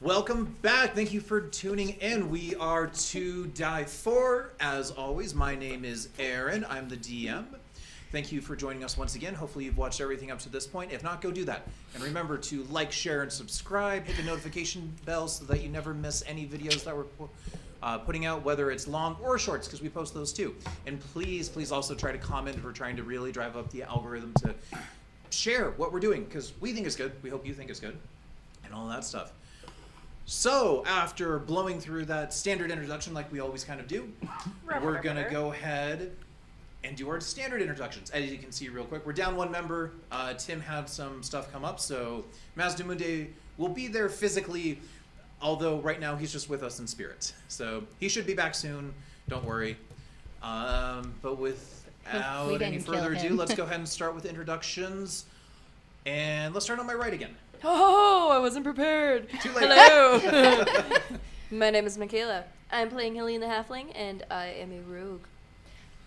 Welcome back. Thank you for tuning in. We are to Die 4. As always, my name is Aaron. I'm the DM. Thank you for joining us once again. Hopefully you've watched everything up to this point. If not, go do that. And remember to like, share, and subscribe. Hit the notification bell so that you never miss any videos that we're putting out, whether it's long or shorts, because we post those too. And please also try to comment. We're trying to really drive up the algorithm to share what we're doing, because we think it's good. We hope you think it's good. And all that stuff. So, after blowing through that standard introduction like we always kind of do, we're going to go ahead and do our standard introductions. As you can see real quick, we're down one member. Tim had some stuff come up, so Mazdamunde will be there physically, although right now he's just with us in spirit. So, he should be back soon. Don't worry. But without any further ado, let's go ahead and start with introductions. And let's start on my right again. Oh, I wasn't prepared. Too late. Hello. My name is Michaela. I'm playing Eala the Halfling, and I am a rogue.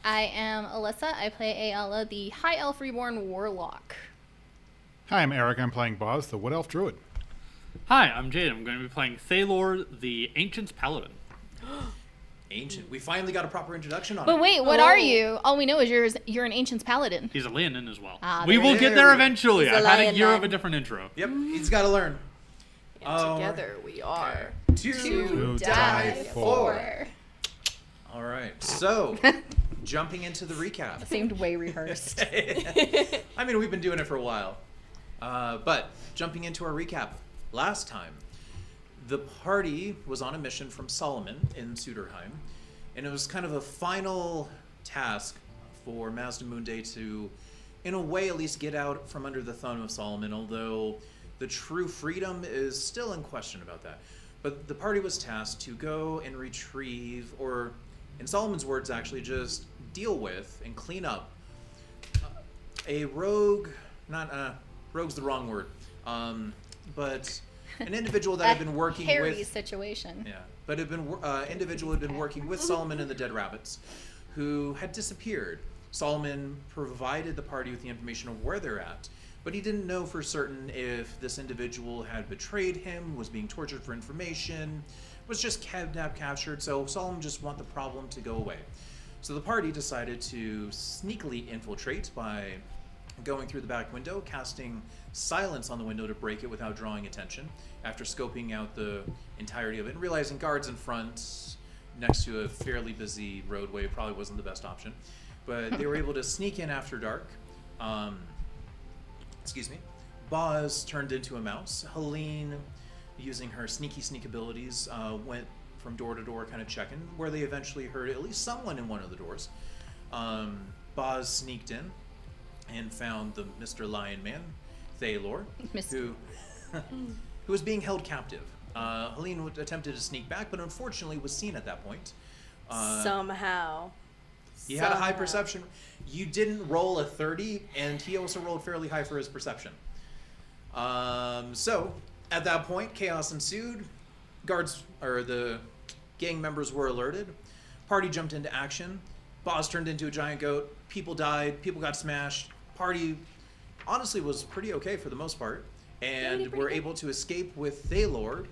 I am Alyssa. I play Eala, the High Elf Reborn Warlock. Hi, I'm Eric. I'm playing Boz, the Wood Elf Druid. Hi, I'm Jade. I'm going to be playing Thalor, the Ancient's Paladin. Ancient. We finally got a proper introduction on it. But wait, what are you? All we know is you're an Ancient's Paladin. He's a Leonin as well. We will get there eventually. He's I've a had a lion year man. of a different intro. Yep, he's got to learn. And together we are To die for. All right, so jumping into the recap. Seemed way rehearsed. I mean, we've been doing it for a while. But jumping into our recap. Last time, the party was on a mission from Solomon in Suderheim, and it was kind of a final task for Mazdamunde to, in a way, at least get out from under the thumb of Solomon, although the true freedom is still in question about that. But the party was tasked to go and retrieve, or in Solomon's words, actually just deal with and clean up a rogue, rogue's the wrong word, but an individual that had been working hairy with... situation. Yeah, but had been individual had been working with Solomon and the Dead Rabbits, who had disappeared. Solomon provided the party with the information of where they're at, but he didn't know for certain if this individual had betrayed him, was being tortured for information, was just kidnapped, captured, so Solomon just wanted the problem to go away. So the party decided to sneakily infiltrate by going through the back window, casting silence on the window to break it without drawing attention, after scoping out the entirety of it and realizing guards in front next to a fairly busy roadway probably wasn't the best option. But they were able to sneak in after dark. Boz turned into a mouse. Helene, using her sneak abilities, went from door to door kind of checking, where they eventually heard at least someone in one of the doors. Boz sneaked in and found the Mr. Lion Man, Thalor, who was being held captive. Helene attempted to sneak back, but unfortunately was seen at that point. Somehow. He had a high perception. You didn't roll a 30, and he also rolled fairly high for his perception. So, at that point, chaos ensued. The gang members were alerted. Party jumped into action. Boz turned into a giant goat. People died. People got smashed. Party, honestly, was pretty okay for the most part. And were able to escape with Thalor,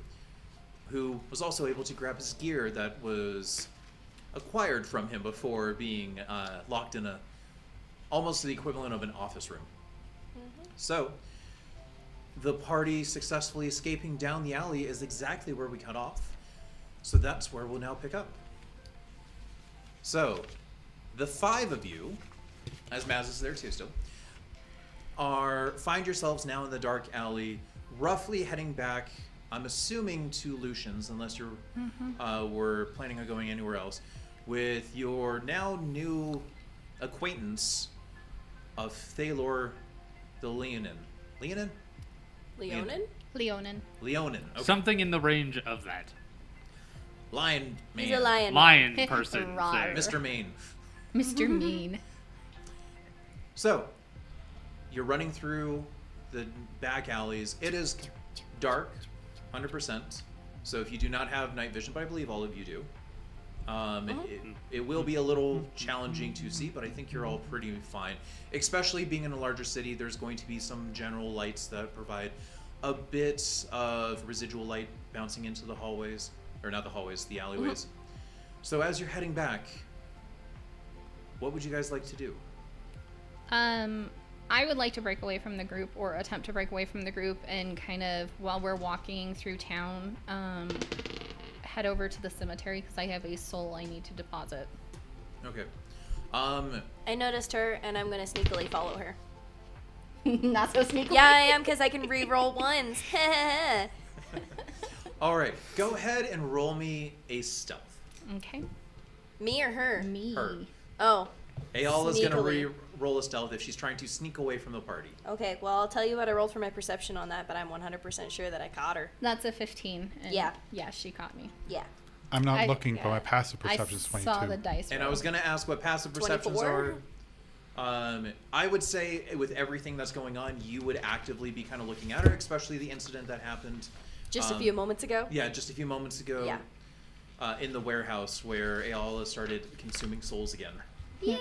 who was also able to grab his gear that was acquired from him before being locked in almost the equivalent of an office room. Mm-hmm. So, the party successfully escaping down the alley is exactly where we cut off. So that's where we'll now pick up. So, the five of you, as Maz is there too still, find yourselves now in the dark alley, roughly heading back, I'm assuming to Lucian's, unless you were planning on going anywhere else, with your now new acquaintance of Thalor the Leonin. Leonin? Leonin. Okay. Something in the range of that. Lion Man. He's a lion. Lion person. Rawr. Mr. Maine. Mr. Mean. So, you're running through the back alleys. It is dark, 100%. So if you do not have night vision, but I believe all of you do, it will be a little challenging to see, but I think you're all pretty fine. Especially being in a larger city, there's going to be some general lights that provide a bit of residual light bouncing into the hallways, or not the hallways, the alleyways. So as you're heading back, what would you guys like to do? I would like to break away from the group, or attempt to break away from the group, and kind of, while we're walking through town, head over to the cemetery because I have a soul I need to deposit. Okay. I noticed her, and I'm gonna sneakily follow her. Not so sneaky. Yeah, I am, because I can re-roll ones. All right. Go ahead and roll me a stealth. Okay. Me or her? Me. Her. Oh, Ayala's going to Sneakily. re-roll a stealth if she's trying to sneak away from the party. okay. Well, I'll tell you what I rolled for my perception on that, but I'm 100% sure that I caught her. That's a 15. And Yeah. Yeah, she caught me. Yeah. I'm not I- looking, but yeah. my passive perception is I 22. saw the dice And roll. I was going to ask what passive perceptions 24? are. I would say with everything that's going on, you would actively be kind of looking at her, especially the incident that happened. Just a few moments ago. Yeah, just a few moments ago. Yeah. In the warehouse where Eala started consuming souls again. Yeah,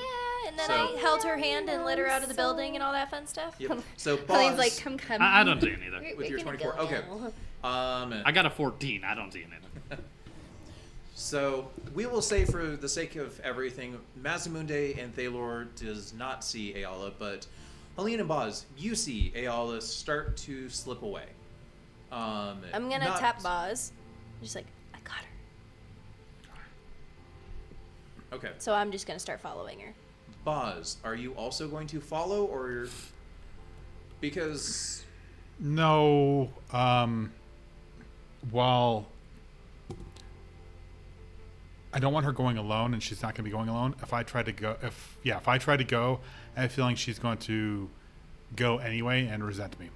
and then So- I held her hand and let her out of the building and all that fun stuff. Yep. So Colleen's Boz, like, come. I don't see anything. We're with your gonna 24. go Okay. now. I got a 14. I don't see anything. So we will say, for the sake of everything, Mazamunde and Thalor does not see Eala, but Helene and Boz, you see Eala start to slip away. I'm gonna not- tap Boz. Just like, I got her. Okay. So I'm just gonna start following her. Boz, are you also going to follow, or because No, while I don't want her going alone, and she's not going to be going alone. If I try to go, if I try to go, I have a feeling she's going to go anyway and resent me.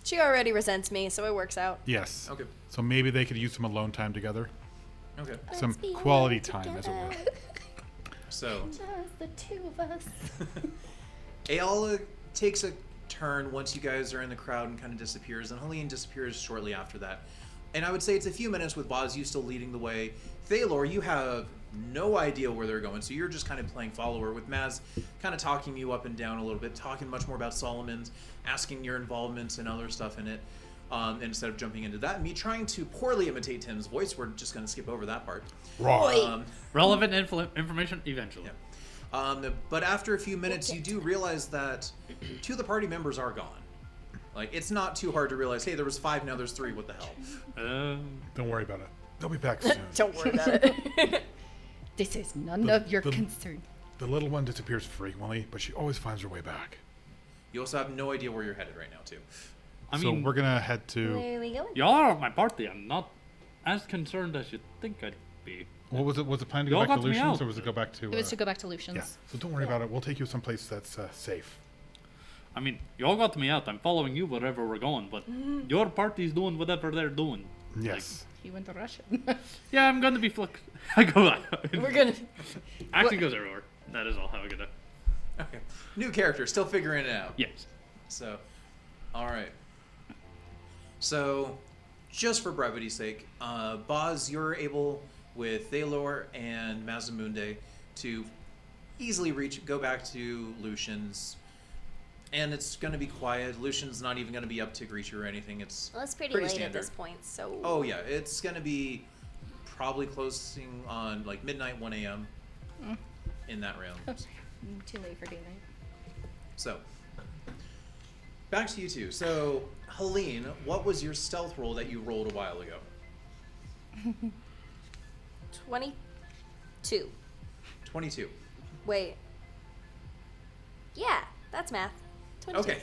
She already resents me, so it works out. Yes. Okay. So maybe they could use some alone time together, Okay. some Let's be quality alone time, as it were. together. So Just the two of us. Eala takes a turn once you guys are in the crowd and kind of disappears, and Helene disappears shortly after that. And I would say it's a few minutes with Boz, you still leading the way. Thalor, you have no idea where they're going, so you're just kind of playing follower, with Maz kind of talking you up and down a little bit, talking much more about Solomon's, asking your involvements and other stuff in it, instead of jumping into that. And me trying to poorly imitate Tim's voice, we're just going to skip over that part. Raw. Oi. Relevant information eventually. Yeah. But after a few minutes, you do realize that two of the party members are gone. Like, it's not too hard to realize, hey, there was 5, now there's 3, what the hell? Don't worry about it. They'll be back soon. Don't worry about it. This is none of your the- concern. The little one disappears frequently, but she always finds her way back. You also have no idea where you're headed right now, too. I So mean, we're gonna head to. Where are we going? y'all are at my party. I'm not as concerned as you think I'd be. What was it? Was it planned to go Y'all back to got me Lucian's, out. or was it go back to? It was to go back to Lucian's. Yeah. So don't worry about it. We'll take you someplace that's safe. I mean, y'all got me out. I'm following you wherever we're going, but your party's doing whatever they're doing. Yes. He went to Russia. Yeah, I'm gonna be flex. I go. We're gonna. Acting goes everywhere. That is all. Have a good day. Okay. New character, still figuring it out. Yes. So, alright. So, just for brevity's sake, Boz, you're able, with Thalor and Mazamunde, to easily go back to Lucian's. And it's going to be quiet. Lucian's not even going to be up to greet you or anything. It's Well, it's pretty late standard. at this point, so. Oh, yeah. It's going to be probably closing on, like, midnight, 1 a.m. in that realm. Too late for daylight. So, back to you two. So, Helene, what was your stealth roll that you rolled a while ago? 22. 22. Wait. Yeah, that's math. 22. Okay.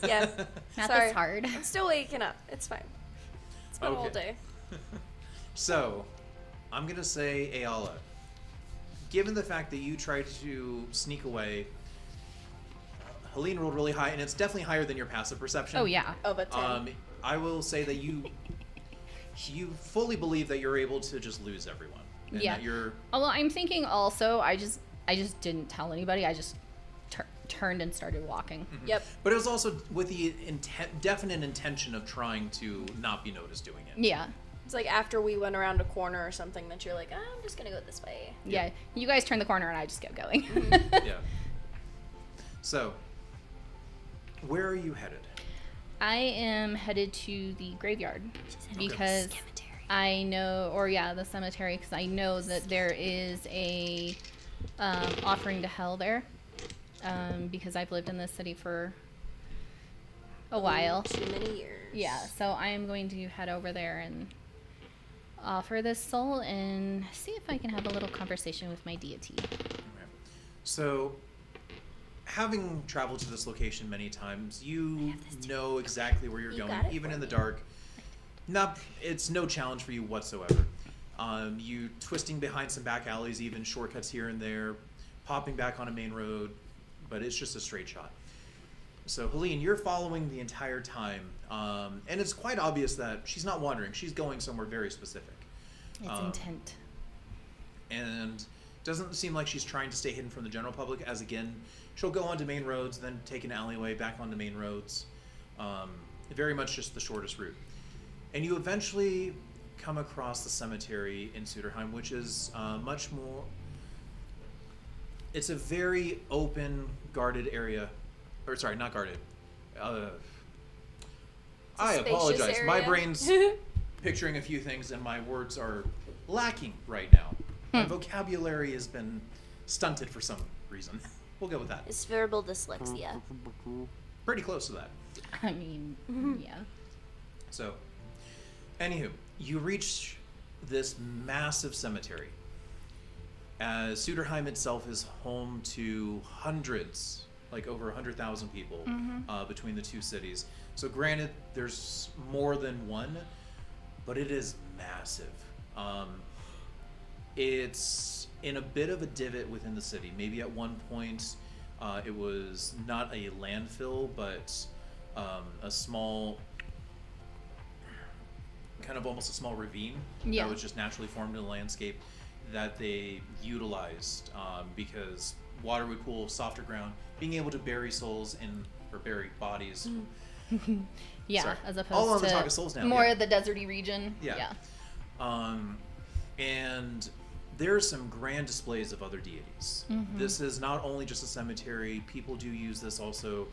Yeah. Math Sorry. is hard. I'm still waking up. It's fine. It's been a whole Okay. day. So, I'm going to say Eala. Given the fact that you tried to sneak away, Helene rolled really high, and it's definitely higher than your passive perception. Oh yeah. Of a 10. I will say that you fully believe that you're able to just lose everyone. And Yeah. that you're Oh, well, I'm thinking also. I just didn't tell anybody. I just turned and started walking. Yep. But it was also with the definite intention of trying to not be noticed doing it. Yeah. It's like after we went around a corner or something that you're like, oh, I'm just going to go this way. Yeah. You guys turned the corner and I just kept going. Yeah. So, where are you headed? I am headed to the graveyard because Cemetery. I know, or yeah, the cemetery, because I know that there is a offering to hell there. Because I've lived in this city for a while. Too many years. Yeah, so I am going to head over there and offer this soul and see if I can have a little conversation with my deity. Okay. So, having traveled to this location many times, you know exactly where you're You going, got it even for in the me. dark. It's no challenge for you whatsoever. You twisting behind some back alleys, even shortcuts here and there, popping back on a main road, but it's just a straight shot. So, Helene, you're following the entire time, and it's quite obvious that she's not wandering. She's going somewhere very specific. It's intent. And doesn't seem like she's trying to stay hidden from the general public, as again, she'll go onto main roads, then take an alleyway back onto main roads. Very much just the shortest route. And you eventually come across the cemetery in Suderheim, which is much more... It's a very open, guarded area. Or, sorry, not guarded. I spacious apologize. My area. brain's picturing a few things, and my words are lacking right now. My vocabulary has been stunted for some reason. We'll go with that. It's verbal dyslexia. Pretty close to that. I mean, yeah. So, anywho, you reach this massive cemetery. As Suderheim itself is home to hundreds, like over 100,000 people between the two cities. So granted, there's more than one, but it is massive. It's in a bit of a divot within the city. Maybe at one point it was not a landfill, but a small, kind of almost a small ravine Yeah. that was just naturally formed in the landscape that they utilized because water would cool softer ground, being able to bury souls or bury bodies. Yeah, Sorry. as opposed All on to the talk of souls now, more yeah. of the deserty region. Yeah. And there's some grand displays of other deities. This is not only just a cemetery. People do use this also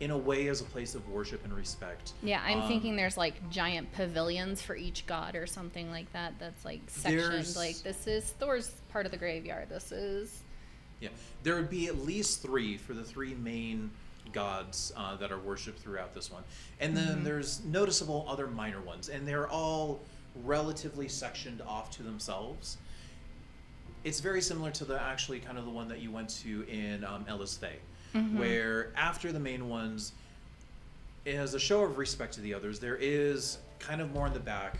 in a way as a place of worship and respect. Yeah, I'm thinking there's like giant pavilions for each god or something like that. That's like sectioned. There's- Like this is Thor's part of the graveyard. This is Yeah, there would be at least three for the three main gods that are worshipped throughout this one. And then there's noticeable other minor ones, and they're all relatively sectioned off to themselves. It's very similar to the actually kind of the one that you went to in Eala's Fae, where after the main ones, as a show of respect to the others, there is kind of more in the back,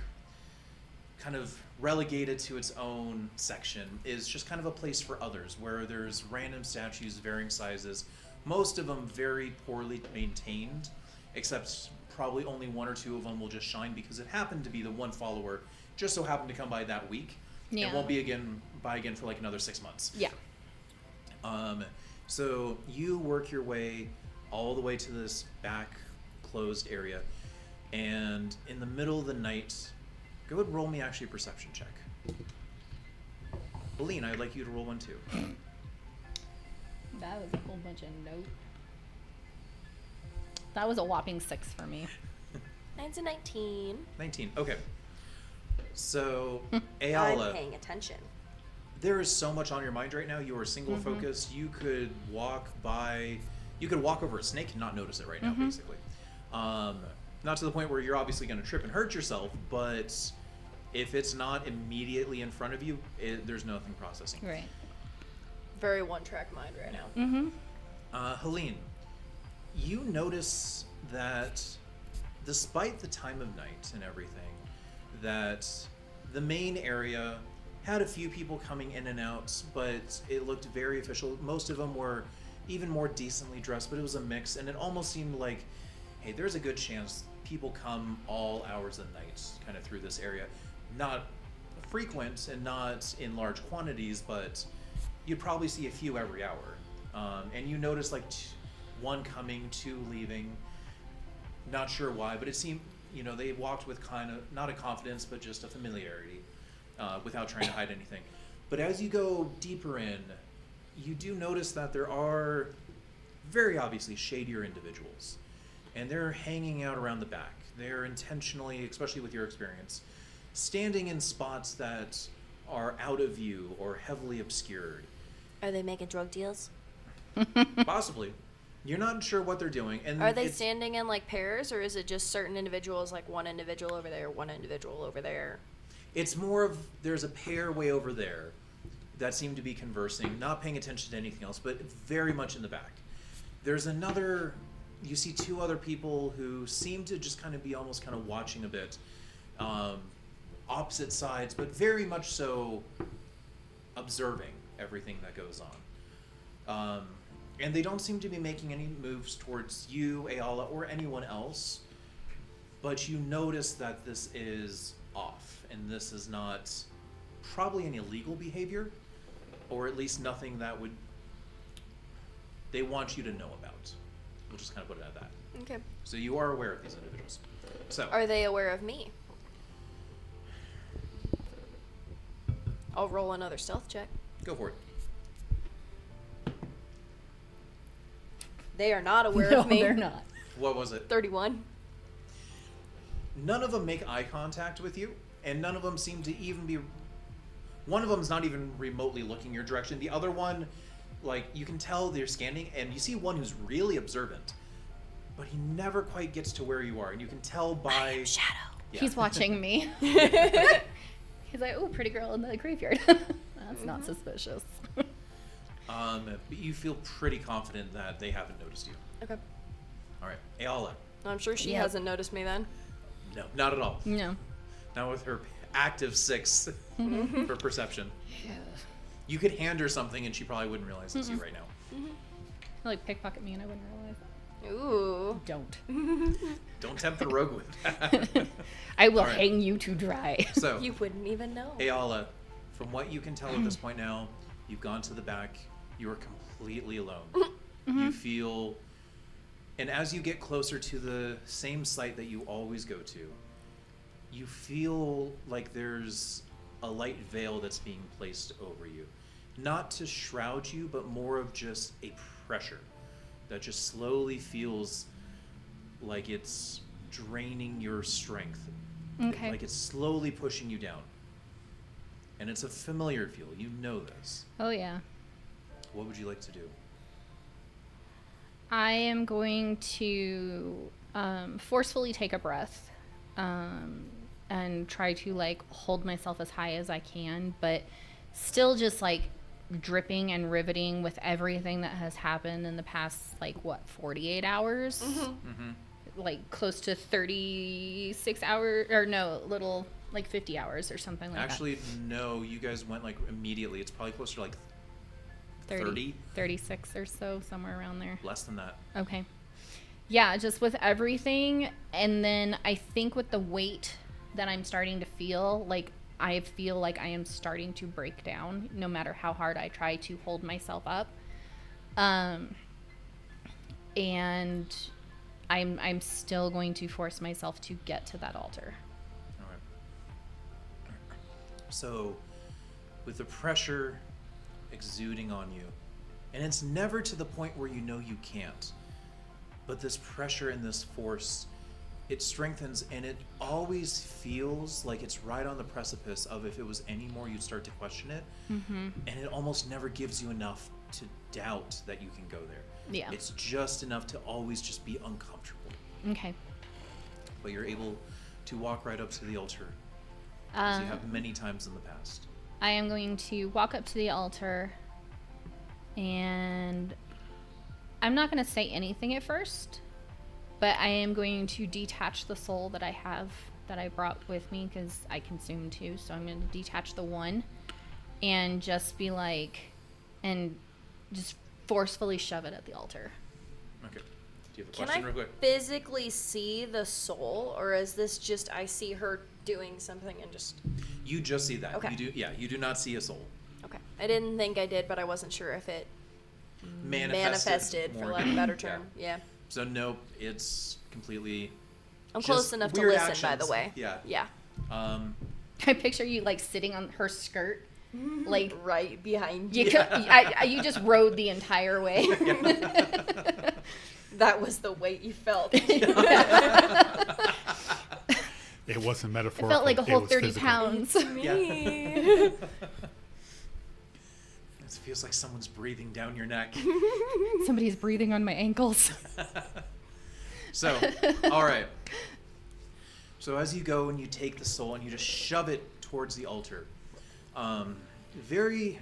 kind of relegated to its own section, is just kind of a place for others, where there's random statues, varying sizes, most of them very poorly maintained, except probably only one or two of them will just shine because it happened to be the one follower just so happened to come by that week Yeah. and won't be by again for like another 6 months. yeah. So you work your way all the way to this back closed area, and in the middle of the night, go ahead and roll me actually a perception check. Helene, I'd like you to roll one too. That was a whole bunch of note. That was a whopping 6 for me. 9's a 19. 19. Okay. So, I'm Eala, paying attention. there is so much on your mind right now. You are single focused. You could walk over a snake and not notice it right now, basically. Not to the point where you're obviously going to trip and hurt yourself, but if it's not immediately in front of you, there's nothing processing. Right. Very one-track mind right now. Mm-hmm. Helene, you notice that despite the time of night and everything, that the main area had a few people coming in and out, but it looked very official. Most of them were even more decently dressed, but it was a mix, and it almost seemed like, hey, there's a good chance people come all hours of the night kind of through this area. Not frequent and not in large quantities, but you'd probably see a few every hour. And you notice like one coming, two leaving. Not sure why, but it seemed, they walked with kind of, not a confidence, but just a familiarity, without trying to hide anything. But as you go deeper in, you do notice that there are very obviously shadier individuals. and they're hanging out around the back. They're intentionally, especially with your experience, standing in spots that are out of view or heavily obscured. Are they making drug deals? Possibly. You're not sure what they're doing. And Are they standing in like pairs, or is it just certain individuals, like one individual over there, one individual over there? It's more of there's a pair way over there that seem to be conversing, not paying attention to anything else, but very much in the back. There's another, you see two other people who seem to just kind of be almost kind of watching a bit, opposite sides, but very much so observing everything that goes on. And they don't seem to be making any moves towards you, Eala, or anyone else, but you notice that this is off, and this is not probably any illegal behavior, or at least nothing that would they want you to know about. We'll just kind of put it at that. Okay. So you are aware of these individuals. So Are they aware of me? I'll roll another stealth check. go for it. They are not aware No, of me. they're not. What was it? 31. None of them make eye contact with you, and none of them seem to even be. One of them's not even remotely looking your direction. The other one, like, you can tell they're scanning, and you see one who's really observant, but he never quite gets to where you are, and you can tell by. Shadow. Yeah. He's watching me. He's like, "Oh, pretty girl in the graveyard." That's not suspicious. But you feel pretty confident that they haven't noticed you. Okay. All right, Eala. I'm sure she Yep. hasn't noticed me then. No, not at all. No. Not with her active 6 for perception. You could hand her something, and she probably wouldn't realize it's you right now. Like pickpocket me and I wouldn't realize. Ooh. Don't. Don't tempt the rogue with that. I will All right. hang you to dry. So, You wouldn't even know. Eala, from what you can tell at this point now, you've gone to the back. You are completely alone. You feel, and as you get closer to the same site that you always go to, you feel like there's a light veil that's being placed over you. Not to shroud you, but more of just a pressure that just slowly feels like it's draining your strength. Okay. Like it's slowly pushing you down. And it's a familiar feel. You know this. Oh yeah. What would you like to do? I am going to forcefully take a breath and try to like hold myself as high as I can, but still just like dripping and riveting with everything that has happened in the past, like, what, 48 hours? Like close to 36 hours, or no, little like 50 hours or something like Actually, no, you guys went like immediately. It's probably closer to like that. 30? 36 or so, somewhere around there. Less than that. Okay. Yeah, just with everything. And then I think with the weight that I'm starting to feel, like I feel like I am starting to break down no matter how hard I try to hold myself up. And I'm still going to force myself to get to that altar. All right. So, with the pressure exuding on you, and it's never to the point where you know you can't, but this pressure and this force, it strengthens, and it always feels like it's right on the precipice of if it was any more, you'd start to question it. And it almost never gives you enough to doubt that you can go there. Yeah. It's just enough to always just be uncomfortable. Okay. But you're able to walk right up to the altar, as you have many times in the past. I am going to walk up to the altar, and I'm not going to say anything at first, but I am going to detach the soul that I have, that I brought with me, because I consumed 2, so I'm going to detach the 1, and just be like, and just forcefully shove it at the altar. Okay. Do you have a Can question I real quick? physically see the soul, or is this just I see her doing something and just... You just see that. Okay. You do not see a soul. Okay. I didn't think I did, but I wasn't sure if it Manifested, for more. lack of a better term. Yeah. So nope, it's completely I'm just close enough to weird listen, by actions. the way. Yeah. Yeah. I picture you like sitting on her skirt, like Right behind you. you. You just rode the entire way. That was the weight you felt. It wasn't It metaphorical. felt like a whole was 30 physical. pounds. Me. It feels like someone's breathing down your neck. Somebody's breathing on my ankles. So, all right. So as you go and you take the soul and you just shove it towards the altar, very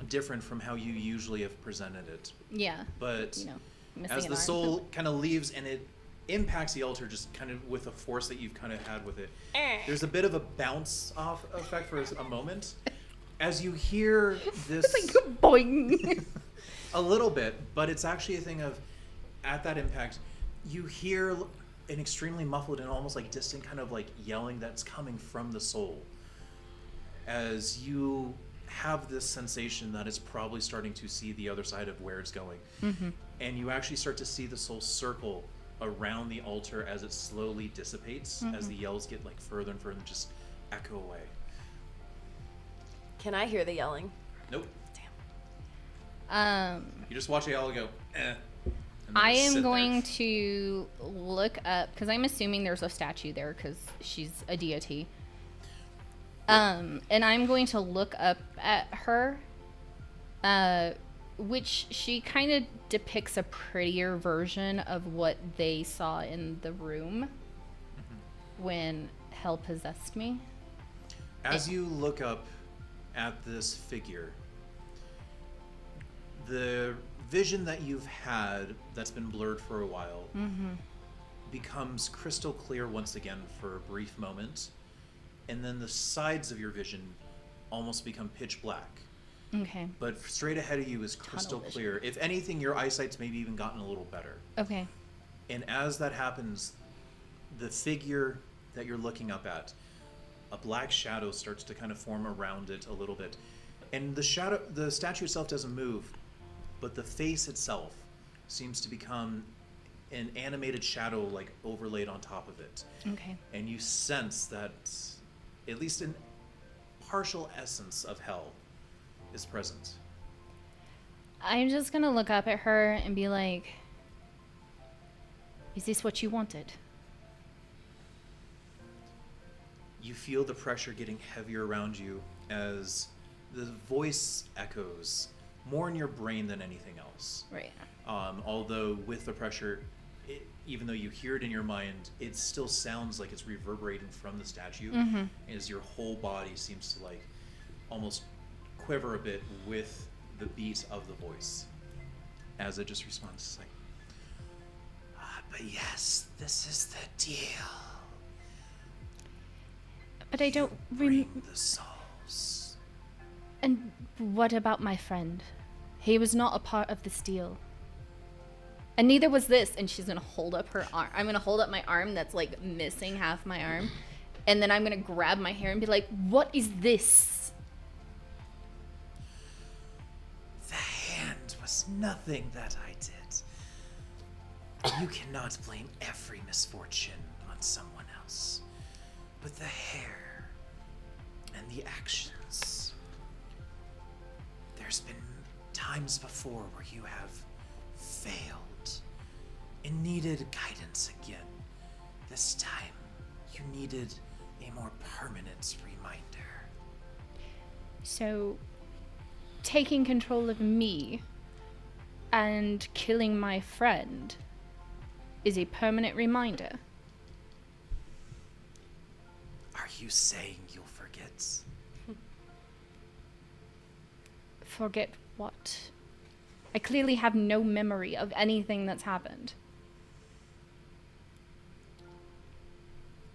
different from how you usually have presented it. Yeah. But You know, missing as an the arm. soul kind of leaves and it impacts the altar just kind of with a force that you've kind of had with it, there's a bit of a bounce off effect for a moment. As you hear this... It's like boing. A little bit, but it's actually a thing of, at that impact, you hear an extremely muffled and almost like distant kind of like yelling that's coming from the soul. As you have this sensation that it's probably starting to see the other side of where it's going. Mm-hmm. And you actually start to see the soul circle around the altar as it slowly dissipates, as the yells get like further and further and just echo away. Can I hear the yelling? Nope. Damn. You just watch Eala go, and then I just sit am there. going to look up, because I'm assuming there's a statue there because she's a deity. And I'm going to look up at her, which she kind of depicts a prettier version of what they saw in the room when Hel possessed me. As you look up at this figure, the vision that you've had that's been blurred for a while becomes crystal clear once again for a brief moment, and then the sides of your vision almost become pitch black. Okay. But straight ahead of you is crystal vision. clear. If anything, your eyesight's maybe even gotten a little better. Okay. And as that happens, the figure that you're looking up at, a black shadow starts to kind of form around it a little bit. And the statue itself doesn't move, but the face itself seems to become an animated shadow like overlaid on top of it. Okay. And you sense that at least an partial essence of Hel is present. I'm just going to look up at her and be like, is this what you wanted? You feel the pressure getting heavier around you as the voice echoes more in your brain than anything else. Right. Although with the pressure, even though you hear it in your mind, it still sounds like it's reverberating from the statue, as your whole body seems to like almost quiver a bit with the beat of the voice as it just responds. It's like, but yes, this is the deal. But I don't Bring the souls. And what about my friend? He was not a part of this deal. And neither was this. And she's gonna hold up her arm. I'm gonna hold up my arm that's like missing half my arm. And then I'm gonna grab my hair and be like, what is this? The hand was nothing that I did. You cannot blame every misfortune on someone else. But the hair and the actions. There's been times before where you have failed and needed guidance again. This time, you needed a more permanent reminder. So, taking control of me and killing my friend is a permanent reminder. Are you saying you'll forget? Forget what? I clearly have no memory of anything that's happened.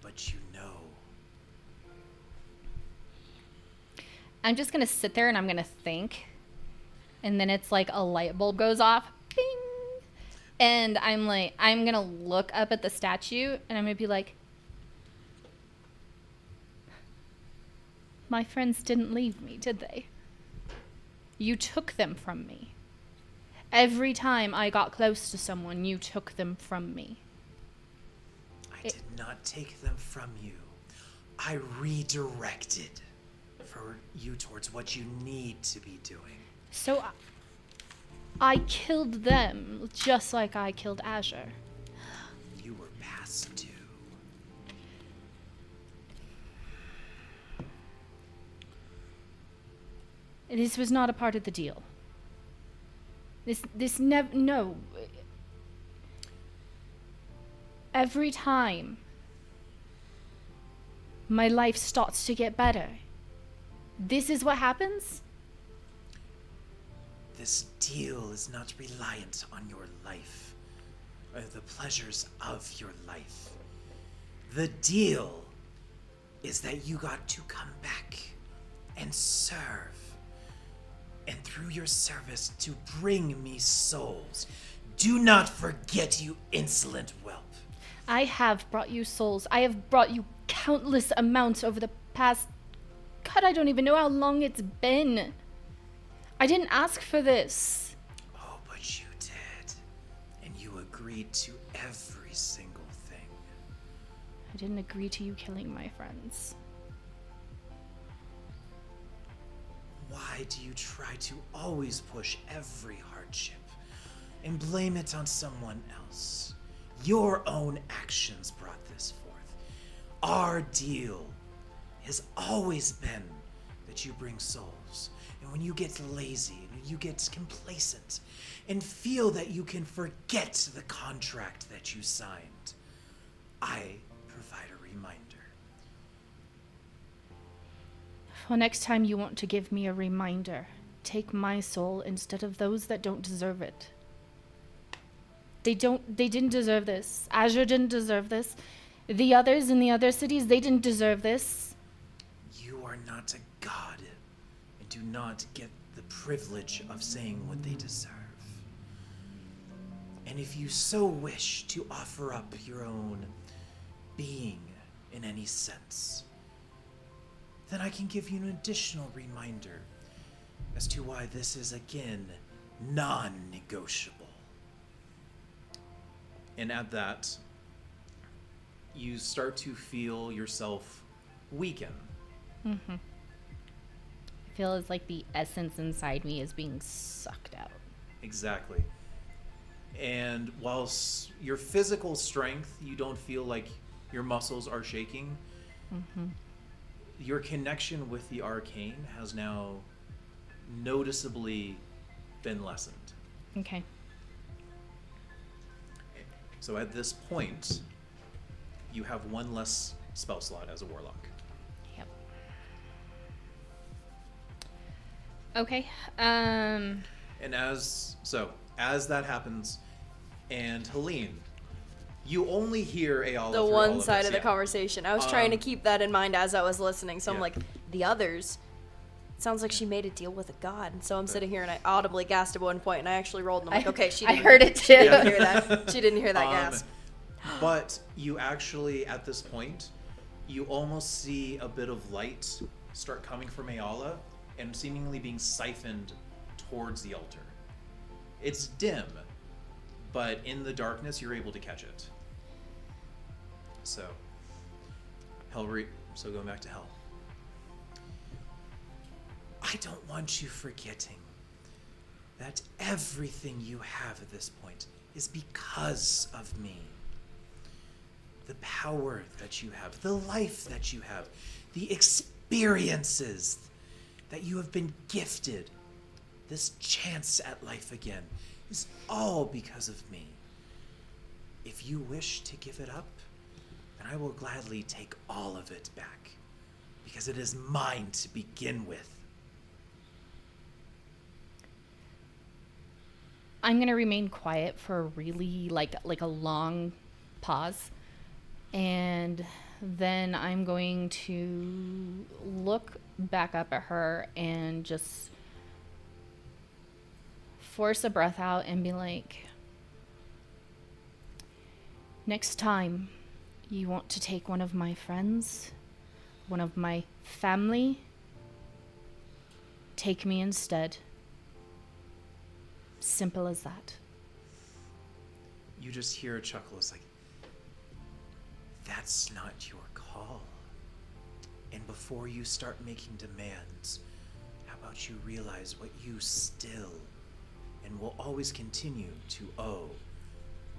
But you know. I'm just gonna sit there and I'm gonna think. And then it's like a light bulb goes off. Bing! And I'm gonna look up at the statue and I'm gonna be like, my friends didn't leave me, did they? You took them from me. Every time I got close to someone, you took them from me. I did not take them from you. I redirected for you towards what you need to be doing. So I killed them just like I killed Azure. You were past due. This was not a part of the deal. This never, no. Every time my life starts to get better, this is what happens? This deal is not reliant on your life, or the pleasures of your life. The deal is that you got to come back and serve. And through your service to bring me souls. Do not forget, you insolent whelp. I have brought you souls. I have brought you countless amounts over the past... God, I don't even know how long it's been. I didn't ask for this. Oh, but you did. And you agreed to every single thing. I didn't agree to you killing my friends. Why do you try to always push every hardship and blame it on someone else? Your own actions brought this forth. Our deal has always been that you bring souls. And when you get lazy and you get complacent and feel that you can forget the contract that you signed, I provide a reminder. Well, next time you want to give me a reminder, take my soul instead of those that don't deserve it. They didn't deserve this. Azure didn't deserve this. The others in the other cities, they didn't deserve this. You are not a god and do not get the privilege of saying what they deserve. And if you so wish to offer up your own being in any sense, then I can give you an additional reminder as to why this is again non-negotiable. And at that, you start to feel yourself weaken. Mm-hmm. I feel as like the essence inside me is being sucked out. Exactly. And whilst your physical strength, you don't feel like your muscles are shaking, your connection with the arcane has now noticeably been lessened. Okay. So at this point, you have one less spell slot as a warlock. Yep. Okay. Um. And as that happens, and Helene, you only hear Eala The through all one of side this, of the yeah. conversation. I was trying to keep that in mind as I was listening. So I'm Yeah. like, the others. Sounds like she made a deal with a god. And so I'm sitting here and I audibly gasped at one point, and I actually rolled and I'm like, okay, she I didn't heard it too. She didn't hear that. She didn't hear that gasp. But you actually, at this point, you almost see a bit of light start coming from Eala and seemingly being siphoned towards the altar. It's dim, but in the darkness, you're able to catch it. So, so going back to Hel. I don't want you forgetting that everything you have at this point is because of me. The power that you have, the life that you have, the experiences that you have been gifted, this chance at life again, is all because of me. If you wish to give it up, then I will gladly take all of it back, because it is mine to begin with. I'm gonna remain quiet for a really like a long pause, and then I'm going to look back up at her and just force a breath out and be like, next time you want to take one of my friends, one of my family, take me instead. Simple as that. You just hear a chuckle. It's like, that's not your call. And before you start making demands, how about you realize what you still and will always continue to owe.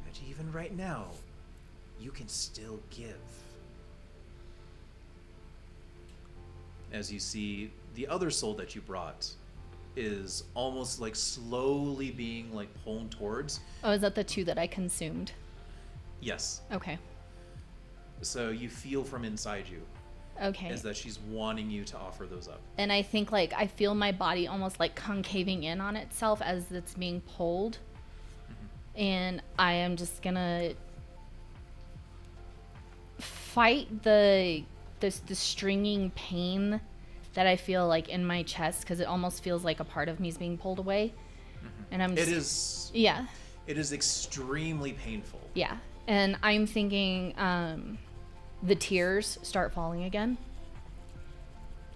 But even right now, you can still give. As you see, the other soul that you brought is almost like slowly being like pulled towards. Oh, is that the 2 that I consumed? Yes. Okay. So you feel from inside you Okay. is that she's wanting you to offer those up. And I think like I feel my body almost like concaving in on itself as it's being pulled. And I am just gonna fight the stringing pain that I feel like in my chest, because it almost feels like a part of me is being pulled away. And I'm just, It is. yeah, It is extremely painful. yeah. And I'm thinking the tears start falling again.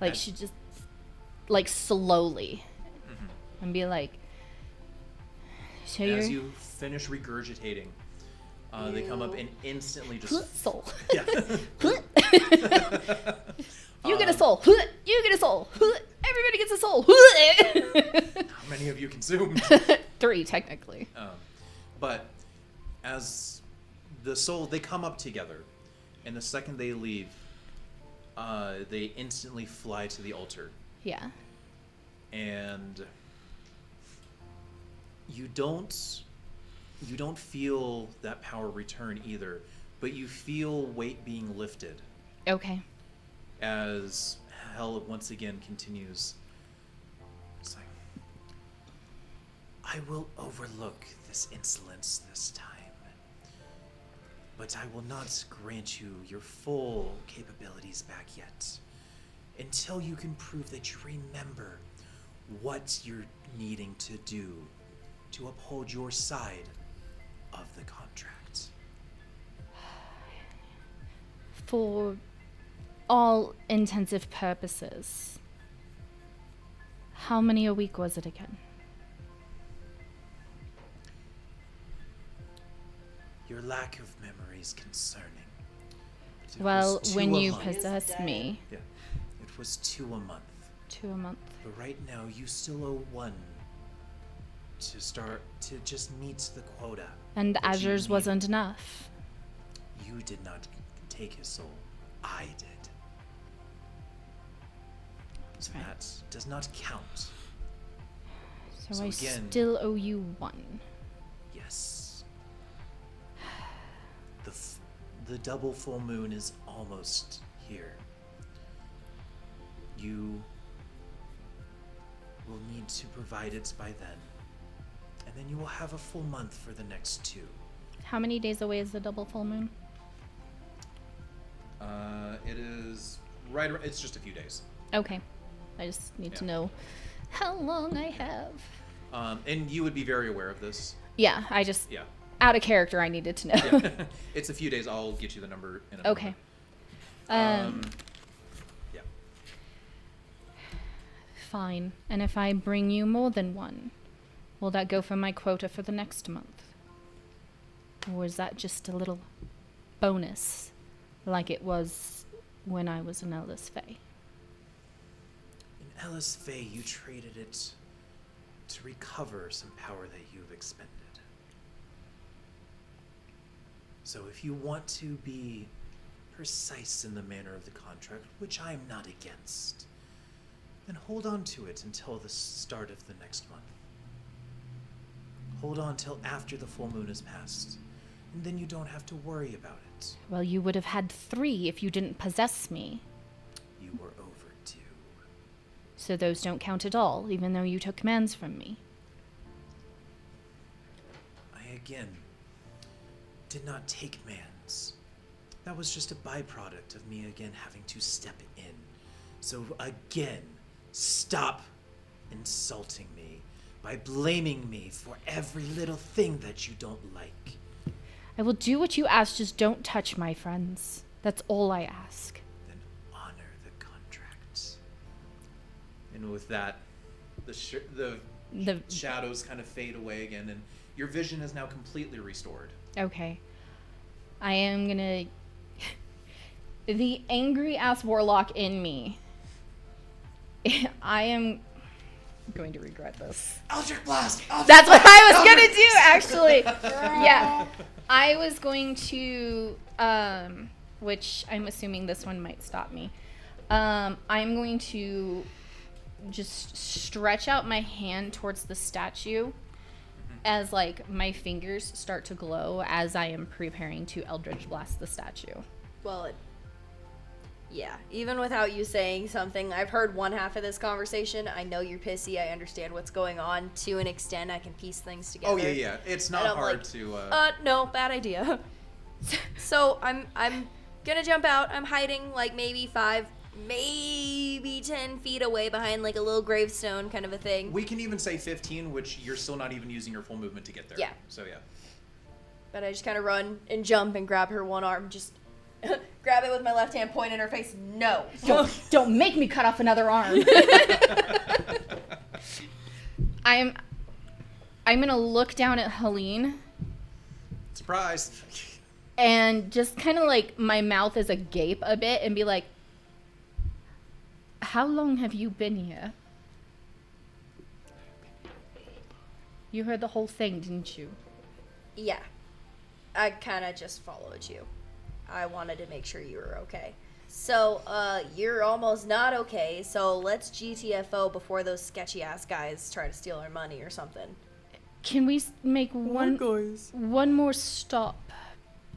Like she just like slowly and be like, so As you're you finish regurgitating, they come up and instantly just soul. yeah. You get a soul. You get a soul. Everybody gets a soul. How many of you consumed? 3 technically. But as the soul, they come up together, and the second they leave, they instantly fly to the altar, Yeah. and you don't feel that power return either, but you feel weight being lifted Okay. as Hel once again continues. It's like, I will overlook this insolence this time, but I will not grant you your full capabilities back yet until you can prove that you remember what you're needing to do to uphold your side of the contract. For all intensive purposes, how many a week was it again? Your lack of memory is concerning. But it Well, was when 2 a you month. possessed me, Yeah, it was 2 a month. 2 a month. But right now, you still owe 1 to start to just meet the quota. And that you Azure's need. wasn't enough. You did not take his soul. I did. So Right. that does not count. So, So I again- still owe you 1. Yes. The double full moon is almost here. You will need to provide it by then. And then you will have a full month for the next 2. How many days away is the double full moon? It is right around, it's just a few days. Okay. I just need to Yeah. know how long I have. And you would be very aware of this. Yeah, I just, Yeah. out of character, I needed to know. Yeah. It's a few days. I'll get you the number in a Okay. moment. Yeah. Fine. And if I bring you more than 1, will that go for my quota for the next month? Or is that just a little bonus, like it was when I was in Ella's Fae? In Ella's Fae, you traded it to recover some power that you've expended. So if you want to be precise in the manner of the contract, which I am not against, then hold on to it until the start of the next month. Hold on till after the full moon has passed, and then you don't have to worry about it. Well, you would have had 3 if you didn't possess me. You were overdue. So those don't count at all, even though you took commands from me. I again did not take commands. That was just a byproduct of me again having to step in. So again, stop insulting me by blaming me for every little thing that you don't like. I will do what you ask, just don't touch my friends. That's all I ask. Then honor the contract. And with that, the shadows kind of fade away again, and your vision is now completely restored. Okay. I am gonna... the angry-ass warlock in me. I am... going to regret this. Eldritch Blast! That's what I was gonna do, actually. Yeah, I was going to, which I'm assuming this one might stop me. I'm going to just stretch out my hand towards the statue as like my fingers start to glow as I am preparing to Eldritch Blast the statue. Well, yeah, even without you saying something, I've heard one half of this conversation. I know you're pissy. I understand what's going on. To an extent, I can piece things together. Oh yeah. It's not I'm hard like, to. No, bad idea. So I'm gonna jump out. I'm hiding like maybe 5, maybe 10 feet away behind like a little gravestone kind of a thing. We can even say 15, which you're still not even using your full movement to get there. Yeah. So yeah. But I just kind of run and jump and grab her one arm, just grab it with my left hand, point in her face. No. Don't make me cut off another arm. I'm gonna look down at Helene Surprise. and just kind of like my mouth is agape a bit and be like, how long have you been here? You heard the whole thing, didn't you? Yeah. I kind of just followed you. I wanted to make sure you were okay. So, you're almost not okay, so let's GTFO before those sketchy ass guys try to steal our money or something. Can we make one more stop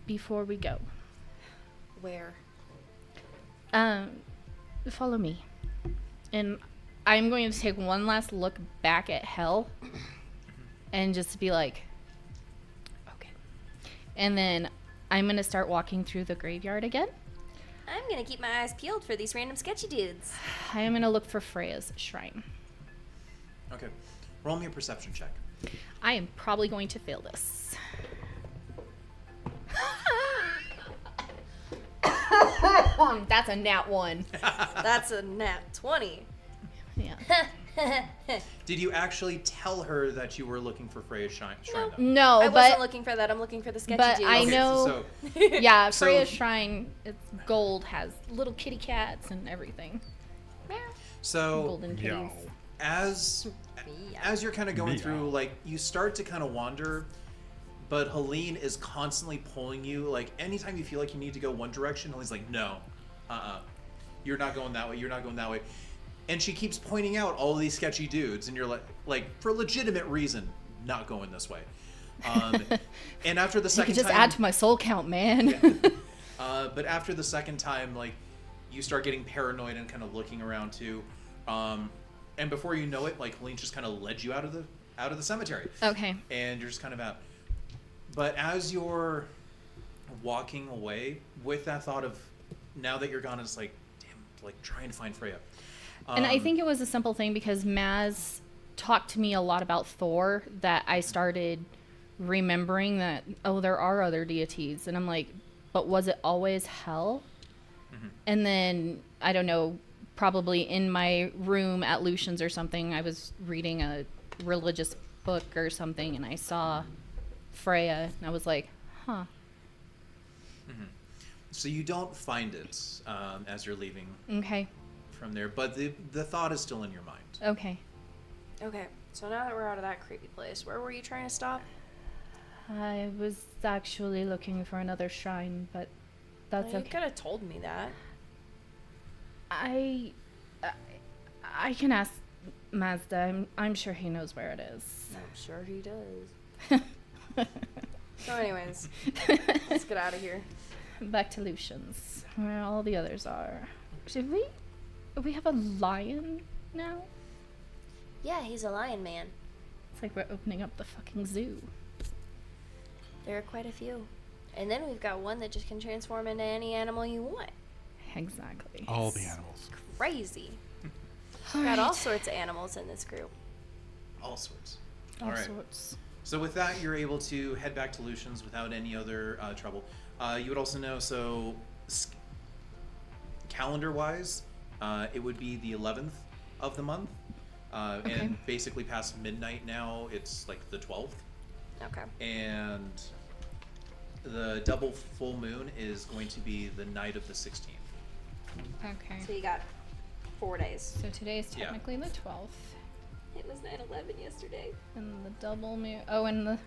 before we go? Where? Follow me. And I'm going to take one last look back at Hel and just be like, okay. And then I'm going to start walking through the graveyard again. I'm gonna keep my eyes peeled for these random sketchy dudes. I am going to look for Freya's shrine. Okay. Roll me a perception check. I am probably going to fail this. That's a nat 1. That's a nat 20. Yeah. Did you actually tell her that you were looking for Freya's shrine? Though? No, I but wasn't looking for that. I'm looking for the sketchy but dudes. I Okay, know. So, Yeah, So- Freya's shrine, it's gold, has little kitty cats and everything. so Golden kitties. Yo. as you're kind of going through, like, you start to kind of wander, but Helene is constantly pulling you. Like, anytime you feel like you need to go one direction, Helene's like, no, you're not going that way. You're not going that way. And she keeps pointing out all these sketchy dudes, and you're like for legitimate reason, not going this way. And after the You second could just time, add to my soul count, man. but after the second time, like, you start getting paranoid and kind of looking around too. And before you know it, like, Helene just kind of led you out of the cemetery. Okay. And you're just kind of out. But as you're walking away with that thought of, now that you're gone, it's like, damn, like, trying to find Freya. And I think it was a simple thing because Maz talked to me a lot about Thor that I started remembering that, oh, there are other deities. And I'm like, but was it always Hel? Mm-hmm. And then, I don't know, probably in my room at Lucian's or something, I was reading a religious book or something and I saw Freya and I was like, huh. So you don't find it as you're leaving Okay. from there, but the thought is still in your mind. Okay. Okay, so now that we're out of that creepy place, where were you trying to stop? I was actually looking for another shrine, but that's You okay. could have told me that. I can ask Mazda. I'm sure he knows where it is. I'm sure he does. So anyways, let's get out of here. Back to Lucian's, where all the others are. Should we have a lion now? Yeah, he's a lion man. It's like we're opening up the fucking zoo. There are quite a few. And then we've got one that just can transform into any animal you want. Exactly. All the animals. Crazy. Got all sorts of animals in this group. All sorts. All All right. sorts. So with that, you're able to head back to Lucian's without any other trouble. You would also know, so calendar-wise, it would be the 11th of the month. Okay. And basically past midnight now, it's like the 12th. Okay. And the double full moon is going to be the night of the 16th. Okay. So you got 4 days. So today is Yeah. technically the 12th. It was 9/11 yesterday. And the double moon. Oh, and the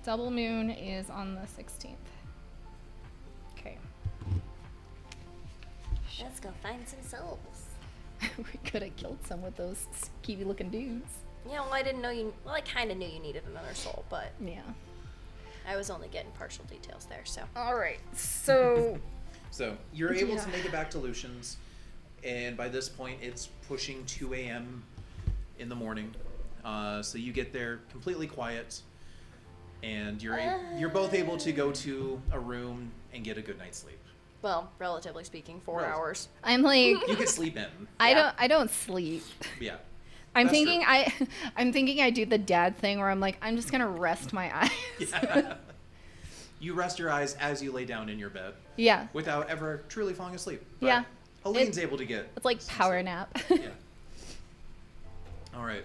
double moon is on the 16th. Okay. Let's go find some souls. We could have killed some with those skeevy-looking dudes. Yeah, well, I didn't know you. Well, I kind of knew you needed another soul, but Yeah. I was only getting partial details there. So. All right. So. So you're able to Yeah. make it back to Lucian's, and by this point it's pushing 2 a.m. in the morning. So you get there completely quiet, and you're both able to go to a room and get a good night's sleep. Well, relatively speaking, 4 Rel- hours. I'm like, You can sleep in. I don't sleep. Yeah. I'm That's thinking true. I'm thinking I do the dad thing where I'm like, I'm just gonna rest my eyes. Yeah. You rest your eyes as you lay down in your bed Yeah. without ever truly falling asleep. But Yeah. Helene's able to get. It's like some power sleep. nap. Yeah. All right.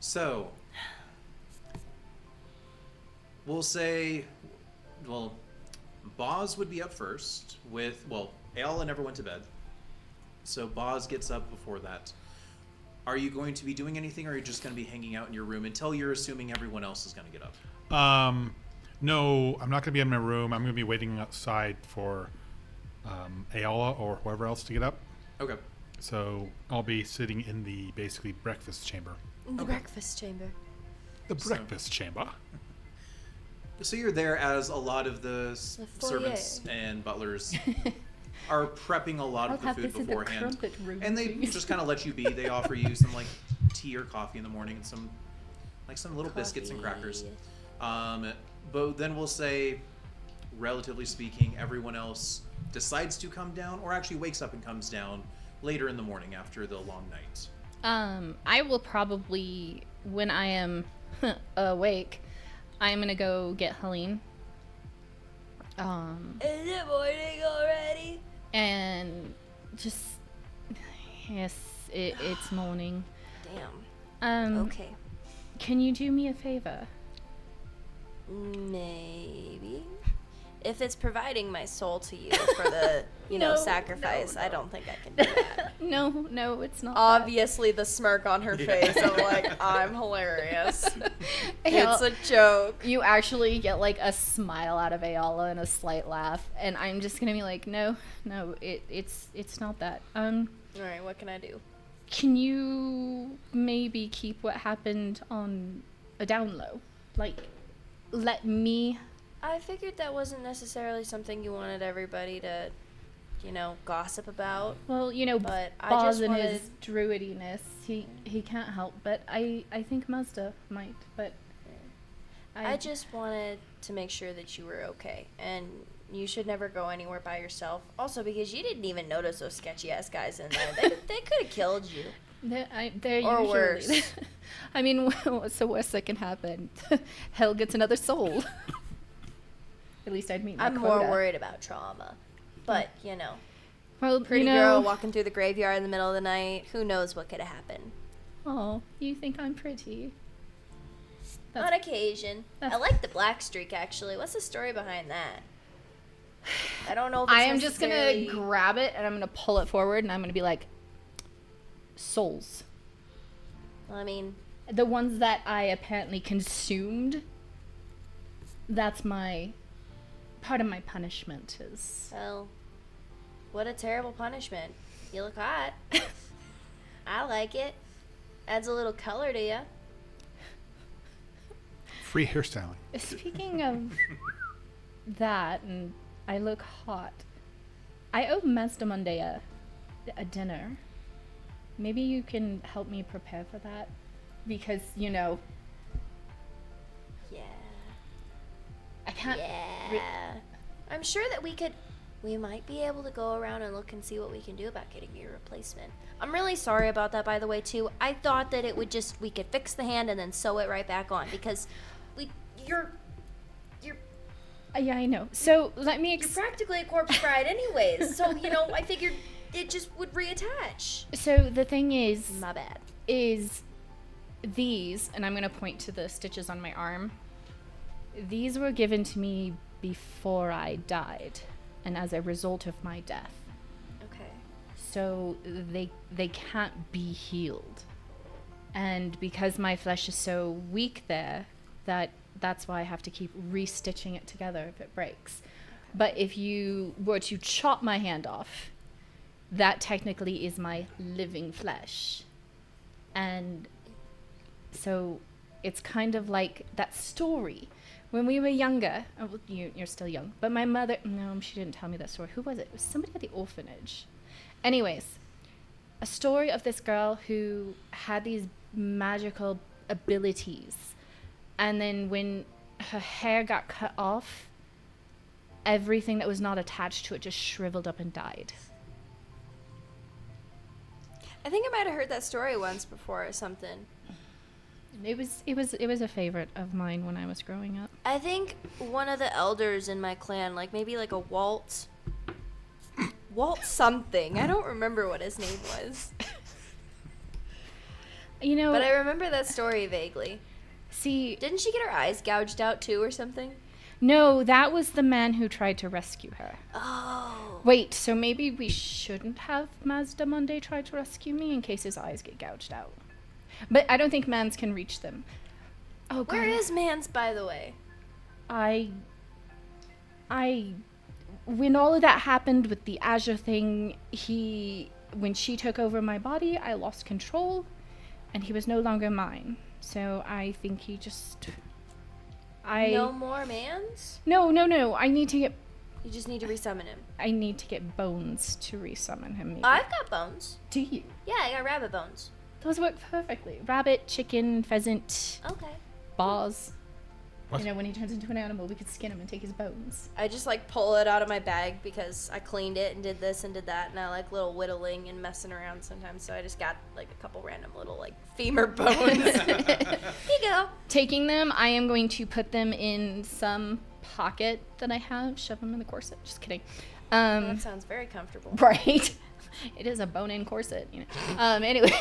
So we'll say, well, Boz would be up first with, well, Eala never went to bed. So Boz gets up before that. Are you going to be doing anything, or are you just going to be hanging out in your room until you're assuming everyone else is going to get up? No, I'm not going to be in my room. I'm going to be waiting outside for Eala or whoever else to get up. Okay. So I'll be sitting in the basically breakfast chamber. The breakfast chamber. The So- breakfast chamber. So you're there as a lot of the The foyer. servants and butlers are prepping a lot of the food beforehand. And they just kind of let you be. They offer you some like tea or coffee in the morning and some little biscuits and crackers. But then we'll say, relatively speaking, everyone else decides to come down or actually wakes up and comes down later in the morning after the long night. I will probably, when I am awake, I'm gonna go get Helene. Is it morning already? And just yes, it's morning. Damn. Um, Okay. Can you do me a favor? Maybe. If it's providing my soul to you for the, No, sacrifice, no, I don't think I can do that. No, it's not. Obviously, the smirk on her face. I'm like, I'm hilarious. that. It's a joke. You actually get like a smile out of Eala and a slight laugh, and I'm just gonna be like, no, it's not that. All right, what can I do? Can you maybe keep what happened on a down low? Like, let me. I figured that wasn't necessarily something you wanted everybody to, gossip about. Well, But I Boz just and wanted. his druidiness, he can't help. But I think Mazda might. But I just wanted to make sure that you were okay, and you should never go anywhere by yourself. Also, because you didn't even notice those sketchy ass guys in there. They could have killed you. They're Or usually. worse. I mean, what's the worst that can happen? Hell gets another soul. At least I'd meet my I'm quota. more worried about trauma. But, Well, pretty girl walking through the graveyard in the middle of the night. Who knows what could have happened? Oh, you think I'm pretty? On occasion. I that's- like the black streak, actually. What's the story behind that? I don't know if it's I am just gonna necessarily- grab it and I'm gonna pull it forward and I'm gonna be like, souls. I mean, The ones that I apparently consumed. That's my part of my punishment is. well, what a terrible punishment. You look hot. I like it. Adds a little color to you. Free hairstyling. Speaking of that, and I look hot. I owe Mazda Monday a dinner. Maybe you can help me prepare for that, because Yeah. I can't. Yeah. I'm sure that we might be able to go around and look and see what we can do about getting you a replacement. I'm really sorry about that, by the way, too. I thought that we could fix the hand and then sew it right back on, because you're Yeah, I know. So let me. you're practically a corpse bride anyways. So, I figured it just would reattach. So the thing is, My bad. is these, and I'm gonna point to the stitches on my arm. These were given to me before I died, and as a result of my death. Okay. So they can't be healed. And because my flesh is so weak there, that's why I have to keep restitching it together if it breaks. But if you were to chop my hand off, that technically is my living flesh. And so it's kind of like that story. When we were younger, you're still young, but my mother, no, she didn't tell me that story. Who was it? It was somebody at the orphanage. Anyways, a story of this girl who had these magical abilities. And then when her hair got cut off, everything that was not attached to it just shriveled up and died. I think I might have heard that story once before or something. It was a favorite of mine when I was growing up. I think one of the elders in my clan, like maybe like a Walt something. I don't remember what his name was. You know, But I remember that story vaguely. see, Didn't she get her eyes gouged out too or something? no, that was the man who tried to rescue her. Oh. Wait, so maybe we shouldn't have Mazda Monday try to rescue me in case his eyes get gouged out. But I don't think Mans can reach them. Oh, God. Where is Mans, by the way? I when all of that happened with the Azure thing, when she took over my body, I lost control and he was no longer mine. So I think he just No more Mans? No. I need to You need to resummon him. get bones to resummon him. Maybe. I've got bones. Do you? Yeah, I got rabbit bones. Those work perfectly. Rabbit, chicken, pheasant, Okay. bars. What? You know, when he turns into an animal, we could skin him and take his bones. I just like pull it out of my bag because I cleaned it and did this and did that, and I like little whittling and messing around sometimes. So I just got like a couple random little like femur bones. Here you go. Taking them, I am going to put them in some pocket that I have. Shove them in the corset. Just kidding. That sounds very comfortable. Right. It is a bone-in corset, you know. Anyway.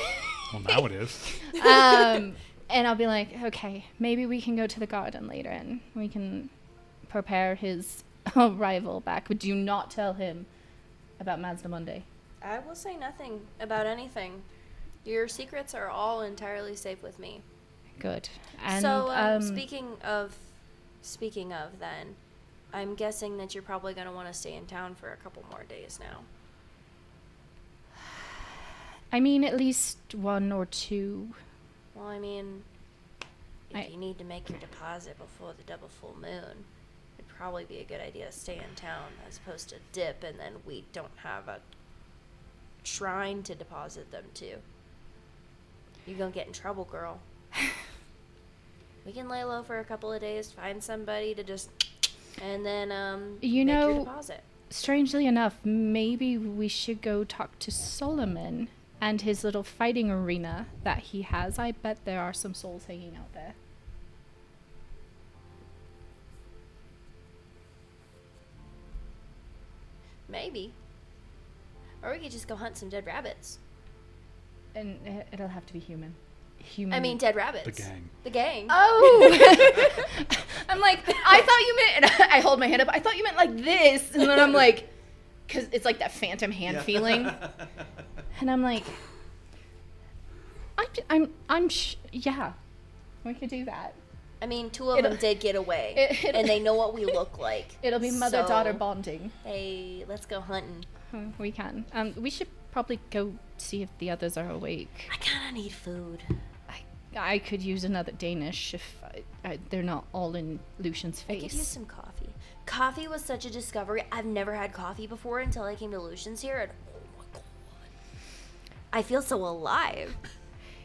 Well, now it is. And I'll be like, okay, maybe we can go to the garden later and we can prepare his arrival back. But do not tell him about Mazda Monday. I will say nothing about anything. Your secrets are all entirely safe with me. Good. And, So, speaking of, then, I'm guessing that you're probably going to want to stay in town for a couple more days now. I mean, at least 1 or 2. Well, I mean, if you need to make your deposit before the double full moon, it'd probably be a good idea to stay in town as opposed to dip, and then we don't have a shrine to deposit them to. You're gonna get in trouble, girl. We can lay low for a couple of days, find somebody to just, and then make your deposit. Strangely enough, maybe we should go talk to Solomon and his little fighting arena that he has. I bet there are some souls hanging out there. Maybe. Or we could just go hunt some dead rabbits. And it'll have to be human. I mean, dead rabbits. The gang. The gang. Oh! I'm like, I thought you meant, and I hold my hand up, I thought you meant like this. And then I'm like, because it's like that phantom hand feeling. And I'm like, yeah, we could do that. I mean, 2 of them did get away, and they know what we look like. It'll be mother-daughter bonding. Hey, let's go hunting. We can. We should probably go see if the others are awake. I kind of need food. I could use another Danish if they're not all in Lucian's face. I could use some coffee. Coffee was such a discovery. I've never had coffee before until I came to Lucian's here, and oh my god, I feel so alive.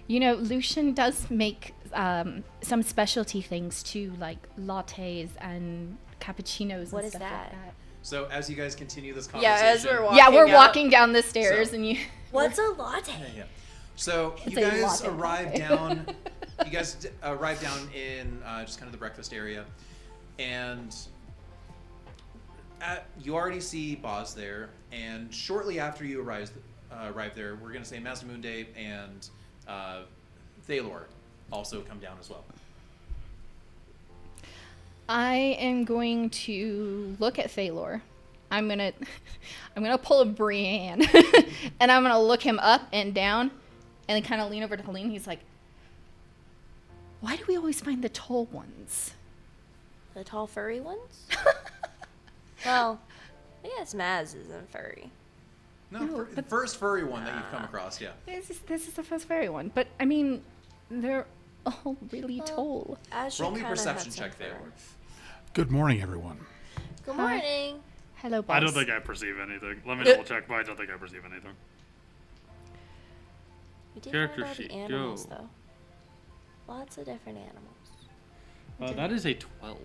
You know, Lucian does make some specialty things too, like lattes and cappuccinos. What and is stuff that? Like that. So as you guys continue this Yeah, conversation, as we're walking. Yeah, we're out. walking down the stairs, So- and you. What's a latte? Yeah. So It's you a guys latte arrive coffee. down. You guys arrive down in just kind of the breakfast area, and you already see Boz there. And shortly after you arrive there, we're gonna say Mazdamunde and Thalor also come down as well. I am going to look at Thalor. I'm gonna pull a Brienne, and I'm gonna look him up and down, and then kind of lean over to Helene. He's like, Why do we always find the tall ones? The tall furry ones? Well, I guess Maz isn't furry. No, No, the but- first furry one that you've come across, yeah. This is the first fairy one, but I mean, they're all really Well, tall. Azure Roll me a kinda perception had some check there. fur. Good morning, everyone. Good Hi. morning. Hello, boss. I don't think I perceive anything. Let me double check, but I don't think I perceive anything. We did Character find all sheet, the animals, go. though. Lots of different animals. That is a 12.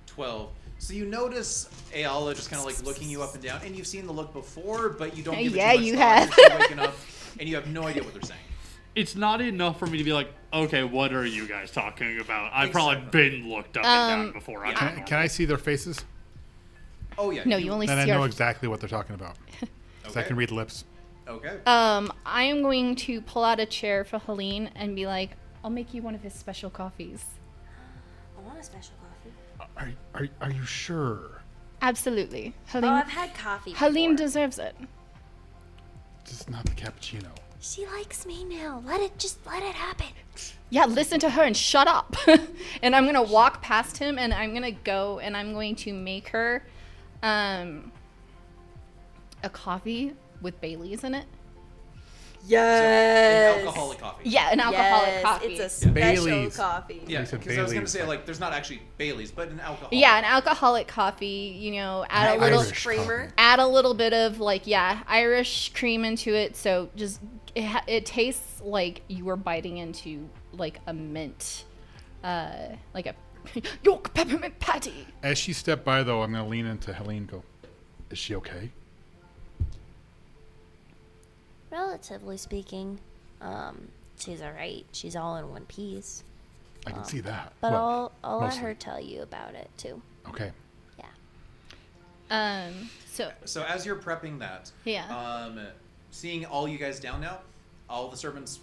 12. So you notice Eala just kind of like looking you up and down, and you've seen the look before, but you don't give it Yeah, too much you thought. have. You're still waking up, and you have no idea what they're saying. It's not enough for me to be like, okay, what are you guys talking about? I've probably Exactly. been looked up and down before. I don't know. Can I see their faces? Oh yeah. No, you only Then I see know our. exactly what they're talking about. 'Cause I Okay. can read lips. Okay. I am going to pull out a chair for Helene and be like, I'll make you one of his special coffees. I want a special coffee. Are you sure? Absolutely. Oh, Helene, I've had coffee Helene before. deserves it. Just not the cappuccino. She likes me now. Let it happen. Yeah, listen to her and shut up. And I'm gonna walk past him and I'm gonna go and I'm going to make her a coffee with Bailey's in it. Yes. An alcoholic coffee. Yeah, an alcoholic coffee. It's a special Bailey's. coffee. Yeah, They said because I was gonna Bailey's. say like there's not actually Bailey's, but an alcohol. Yeah, an alcoholic coffee, you know, add a little Irish creamer. coffee. add a little bit of like Irish cream into it, so just it tastes like you were biting into like a mint like a York peppermint patty. As she stepped by, though, I'm going to lean into Helene and go, is she okay? Relatively speaking, she's alright. She's all in one piece. I can see that. But Well, I'll let mostly. her tell you about it too. Okay. Yeah. So as you're prepping that, Yeah. seeing all you guys down now, all the servants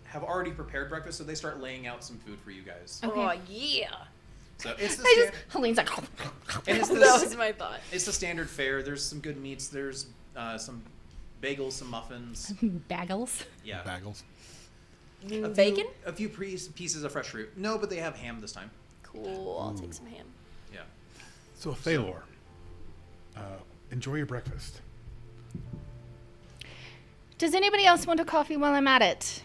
have already prepared breakfast, so they start laying out some food for you guys. Okay. Oh yeah. So it's the Helene's like and it's That was my thought. it's the standard fare. There's some good meats. There's some bagels, some muffins. bagels. Yeah. Bagels. Bacon? A few pieces of fresh fruit. No, but they have ham this time. Cool. I'll take some ham. Yeah. So, Thalor, enjoy your breakfast. Does anybody else want a coffee while I'm at it?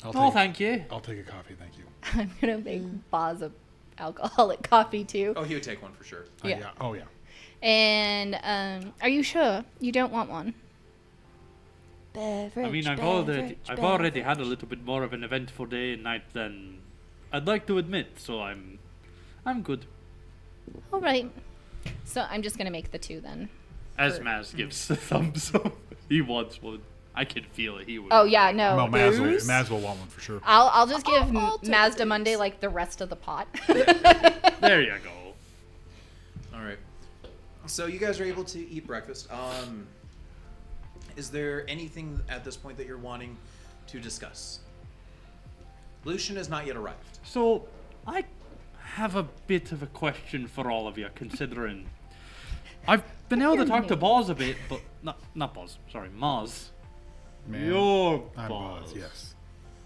Oh, thank you. I'll take a coffee, thank you. I'm gonna make Boz a alcoholic coffee too. Oh, he would take one for sure. Yeah. Oh, yeah. And are you sure you don't want one? Beverage. I mean, I've already had a little bit more of an eventful day and night than I'd like to admit, so I'm good. All right. So I'm just gonna make the two then. As Maz gives the thumbs up, he wants one. I can feel it. He would. Oh yeah, no. Well, Maz will want one for sure. I'll just give I'll take Mazda these. Monday like the rest of the pot. There you go. All right. So you guys are able to eat breakfast. Is there anything at this point that you're wanting to discuss? Lucian has not yet arrived. So, I have a bit of a question for all of you, considering I've been able to talk to Boz a bit, but not Boz. Sorry, Maz. Man, Your I'm Boz. Boz, yes.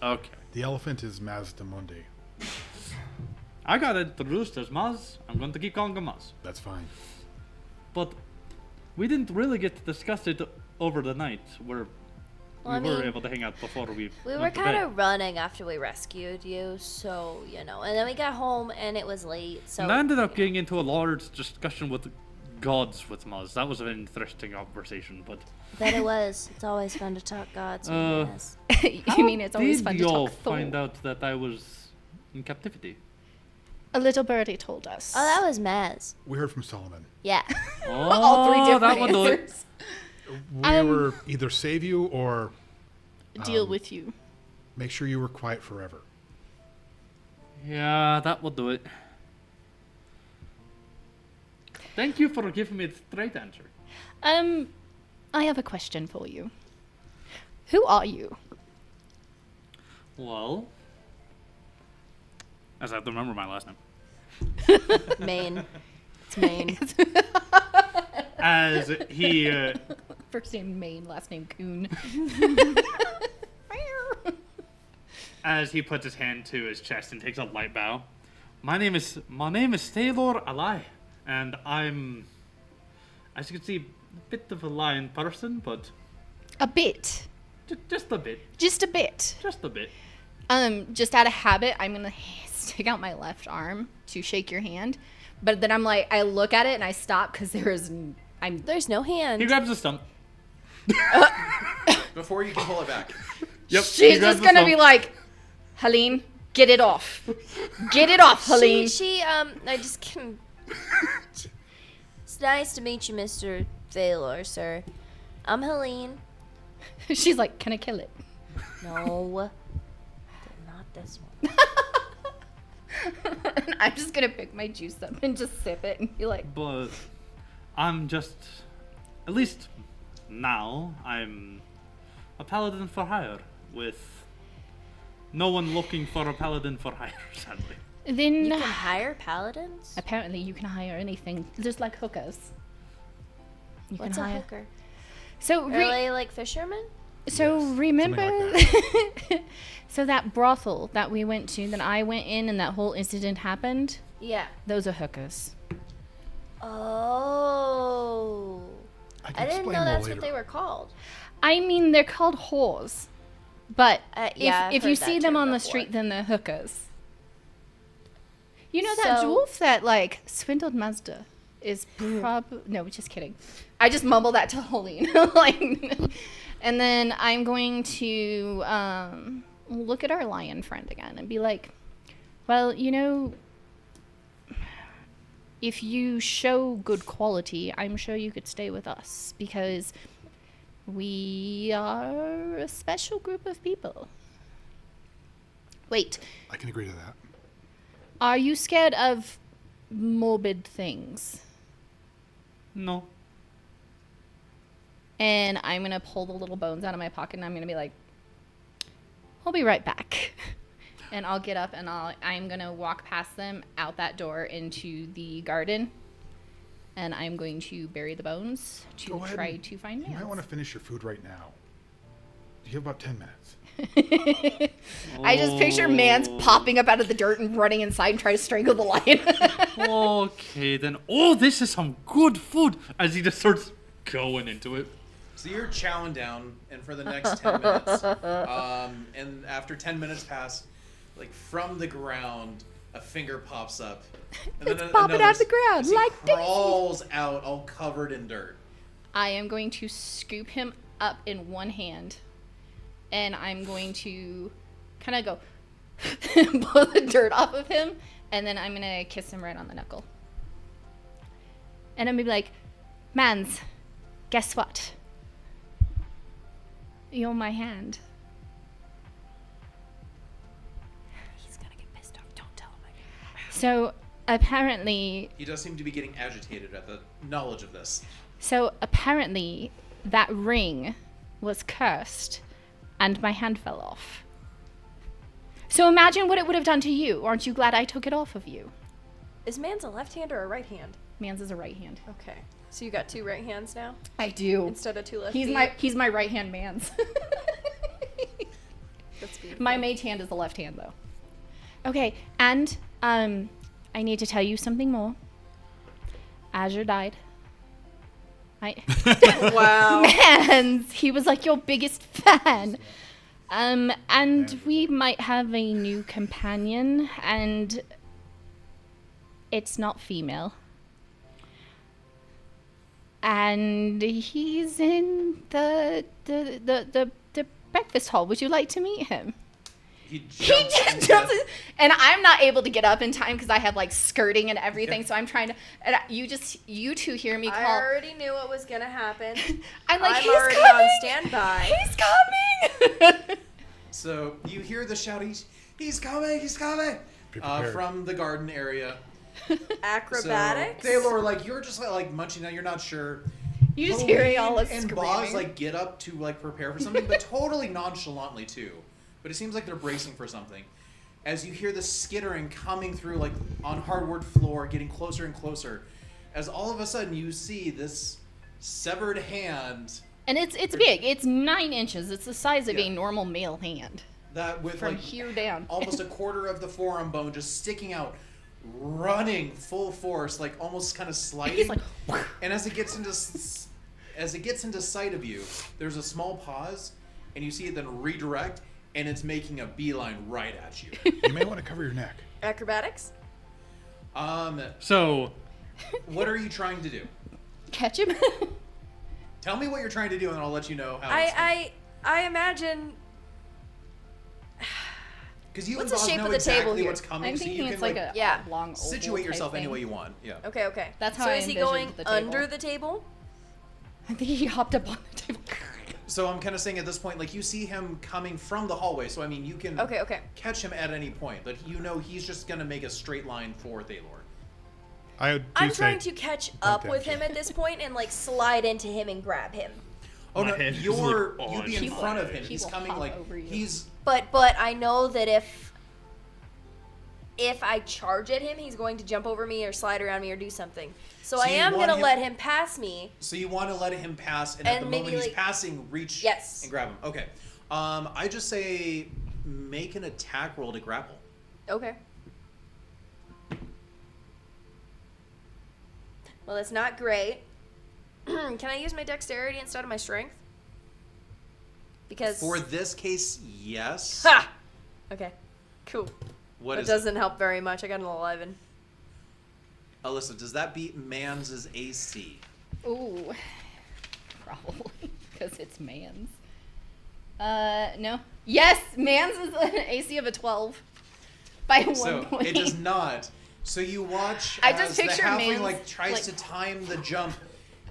Okay. The elephant is Mazda Monday. I got introduced as Maz. I'm going to keep calling him Maz. That's fine. But we didn't really get to discuss it over the night, where Well, I we were mean, able to hang out before we We were went to kind bed. of running after we rescued you, so you know. And then we got home and it was late. So And I ended up you know. getting into a large discussion with gods with Maz. That was an interesting conversation, but Bet it was. It's always fun to talk gods. Uh, Yes. You mean it's always did fun to y'all talk Thor? find out that I was in captivity? A little birdie told us. Oh, that was Maz. We heard from Solomon. Yeah. all three different that would do it. answers. We were either save you or Deal with you. make sure you were quiet forever. Yeah, that would do it. Thank you for giving me the straight answer. I have a question for you. Who are you? Well, as I have to remember my last name. Maine. It's Maine. As he, First name Maine, last name Coon. As he puts his hand to his chest and takes a light bow. My name is Thalor Eala, and I'm, as you can see, a bit of a lion person, but A bit. just a bit. Just a bit. Just a bit. Just out of habit, I'm gonna stick out my left arm to shake your hand, but then I'm like, I look at it and I stop because there's no hand. He grabs a stump. Before you can pull it back. Yep. She's just gonna be like, Helene, get it off. Get it off, Helene. I just can. It's nice to meet you, Mr. Thalor, sir. I'm Helene. She's like, can I kill it? No, not this one. And I'm just gonna pick my juice up and just sip it and be like, But I'm just, at least now, I'm a paladin for hire, with no one looking for a paladin for hire, sadly. then You can hire paladins? apparently you can hire anything, just like hookers. You What's can a hire. hooker? So Are they like fishermen? So Yes, remember, something so that brothel that we went to, that I went in, and that whole incident happened. Yeah. Those are hookers. Oh. I I didn't know that's what they were called. I mean, they're called whores, but Yeah, I've if you heard see that them term on the before. street, then they're hookers. You know that So- dwarf that like swindled Mazda is no, just kidding. I just mumbled that to Helene, like, and then I'm going to look at our lion friend again and be like, well, you know, if you show good quality, I'm sure you could stay with us because we are a special group of people. Wait, I can agree to that. are you scared of morbid things? No. And I'm going to pull the little bones out of my pocket and I'm going to be like, I'll be right back. And I'll get up and I'm going to walk past them out that door into the garden. And I'm going to bury the bones to Go ahead try and- to find You might Nance. want to finish your food right now. You have about 10 minutes. I just picture Mans popping up out of the dirt and running inside and try to strangle the lion. Okay, then. Oh, this is some good food. As he just starts going into it. So you're chowing down, and for the next 10 minutes, and after 10 minutes pass, like from the ground, a finger pops up. And It's popping out of the ground, as he like Daisy. crawls out all covered in dirt. I am going to scoop him up in one hand. And I'm going to kind of go blow the dirt off of him. And then I'm going to kiss him right on the knuckle. And I'm going to be like, Mans, guess what? You're my hand. He's gonna get pissed off. Don't tell him. So apparently He does seem to be getting agitated at the knowledge of this. that ring was cursed and my hand fell off. So imagine what it would have done to you. Aren't you glad I took it off of you? Is Man's a left hand or a right hand? Mans is a right hand. Okay. So you got two right hands now I do. instead of two left. He's my right hand man's. That's beautiful. My mage hand is the left hand though. Okay, and I need to tell you something more. Azure died. Wow. And he was like your biggest fan. And we might have a new companion, and it's not female. And he's in the breakfast hall. Would you like to meet him? He He jumps just into- jumps in, and I'm not able to get up in time because I have like skirting and everything. So I'm trying to. And you two hear me I call. already knew what was gonna happen. I'm like, I'm he's already coming. on standby. He's coming. So you hear the shout, he's coming, he's coming, Be prepared. from the garden area. Acrobatics. So, Thalor, like, you're just like munching out, you're not sure. You just hear y'all and screaming. Boz like get up to like prepare for something, but totally nonchalantly too. But it seems like they're bracing for something. As you hear the skittering coming through like on hardwood floor, getting closer and closer, as all of a sudden you see this severed hand. And it's big. It's 9 inches. It's the size of Yeah. a normal male hand. that with From like here down. almost a quarter of the forearm bone just sticking out, running full force, like almost kind of sliding. He's like, And as it gets into sight of you, there's a small pause, and you see it then redirect, and it's making a beeline right at you. You may want to cover your neck. Acrobatics? So, What are you trying to do? catch him. Tell me what you're trying to do, and I'll let you know how. I imagine. Because you What's and the Boz shape know of the exactly table here? what's coming, I'm so thinking you it's can like a Yeah. long oval situate yourself type any thing. way you want. Yeah. Okay. That's how So I is he envisioned going the table. under the table? I think he hopped up on the table. So I'm kind of saying at this point, like you see him coming from the hallway, so I mean you can Okay. catch him at any point, but you know he's just gonna make a straight line for Thalor. I do I'm say, trying to catch up with damage. him at this point and like slide into him and grab him. Oh My no, head is you'd like be on in fire. front of him. He He's will coming hop like over you. he's But I know that if I charge at him, he's going to jump over me or slide around me or do something. So I you am want gonna him- let him pass me. so you want to let him pass, and at And the maybe, moment he's like- passing, reach Yes. and grab him. Okay. I just say make an attack roll to grapple. Okay. Well, that's not great. Can I use my dexterity instead of my strength? Because For this case, yes. ha. Okay. Cool. What That is doesn't help very much. I got an 11. it? Alyssa, does that beat Mans's AC? Ooh, probably because it's man's. No. Yes, man's is an AC of a 12 by So 1 point. it does not. So you watch I as just the picture halfling Mans, like tries like- to time the jump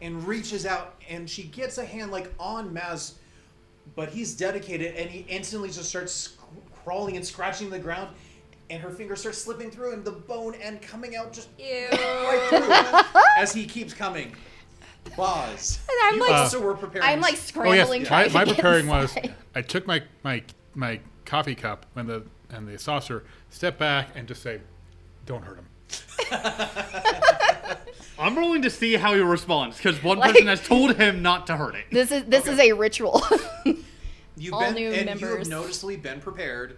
and reaches out, and she gets a hand like on Maz, but he's dedicated, and he instantly just starts crawling and scratching the ground, and her fingers start slipping through, and the bone end coming out just Ew. right through as he keeps coming. Boz, And I'm you like- also were preparing. I'm like Oh yes, scrambling. my trying to get preparing was inside. I took my coffee cup and the saucer, step back and just say, "Don't hurt him." I'm rolling to see how he responds because one Like- person has told him not to hurt it. This is a ritual. You've all been, new and you members. have noticeably been prepared.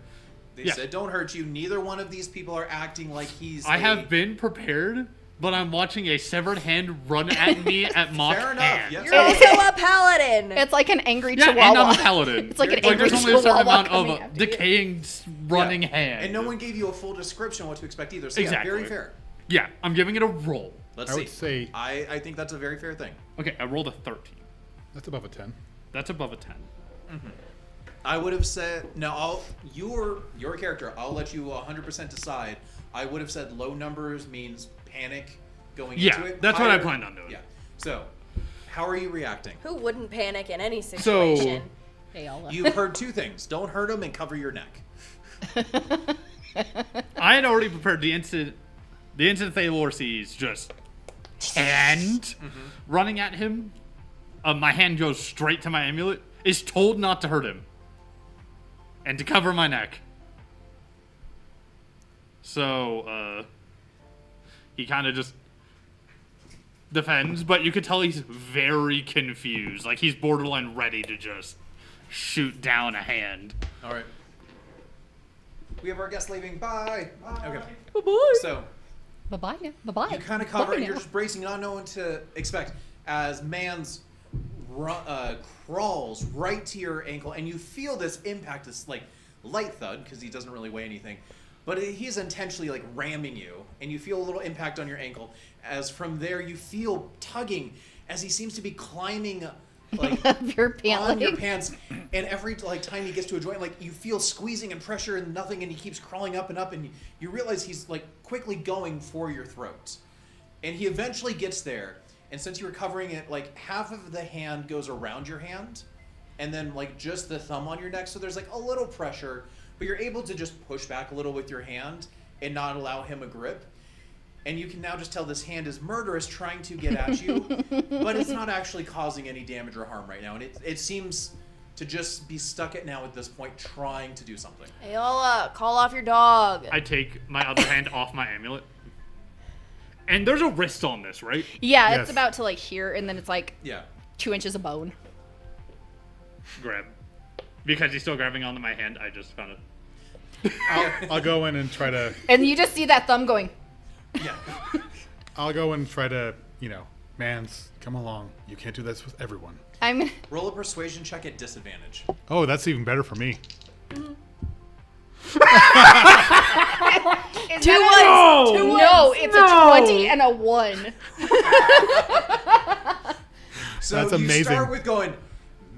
They Yeah. said don't hurt you. Neither one of these people are acting like he's. I a- have been prepared, but I'm watching a severed hand run at me at Mach Fair enough, hand. yes. You're also a paladin. It's like an angry Yeah, chihuahua. and I'm a paladin. It's like an You're- angry there's only a certain chihuahua amount coming of after you. decaying, running Yeah. hand. And no one gave you a full description of what to expect either. So Exactly. yeah, very fair. Yeah, I'm giving it a roll. Let's I see. would say I think that's a very fair thing. Okay, I rolled a 13. that's above a 10. That's above a 10. I would have said your character. I'll let you 100% decide. I would have said low numbers means panic going Yeah, into it. that's what I Higher- planned on doing. Yeah. So, how are you reacting? Who wouldn't panic in any situation? Eala. You've heard two things: don't hurt him and cover your neck. I had already prepared the instant Thalor sees just hand running at him. My hand goes straight to my amulet. Is told not to hurt him and to cover my neck. So he kind of just defends, but you could tell he's very confused. Like he's borderline ready to just shoot down a hand. All right. We have our guest leaving. Bye. Okay. Bye-bye. So Bye-bye now. Bye-bye. you kind of cover Bye it. You're now. just bracing, not knowing what to expect as Mans crawls right to your ankle, and you feel this impact, this like light thud, because he doesn't really weigh anything, but he's intentionally like ramming you, and you feel a little impact on your ankle. As from there, you feel tugging as he seems to be climbing like Your pant on your leg. pants, and every like time he gets to a joint, like you feel squeezing and pressure and nothing, and he keeps crawling up, and you realize he's like quickly going for your throat, and he eventually gets there. And since you were covering it, like half of the hand goes around your hand, and then like just the thumb on your neck, so there's like a little pressure, but you're able to just push back a little with your hand and not allow him a grip. And you can now just tell this hand is murderous, trying to get at you, but it's not actually causing any damage or harm right now. And it seems to just be stuck at now at this point, trying to do something. Eala, call off your dog. I take my other hand off my amulet. And there's a wrist on this, right? Yeah, Yes. it's about to like here, and then it's like Yeah. 2 inches of bone. Grab. Because he's still grabbing onto my hand, I just kind of... I'll go in and try to. And you just see that thumb going. Yeah. I'll go and try to. Mans, come along. You can't do this with everyone. I'm gonna. Roll a persuasion check at disadvantage. Oh, that's even better for me. Is that No! No, it's a 20 and a 1. So That's you amazing. start with going,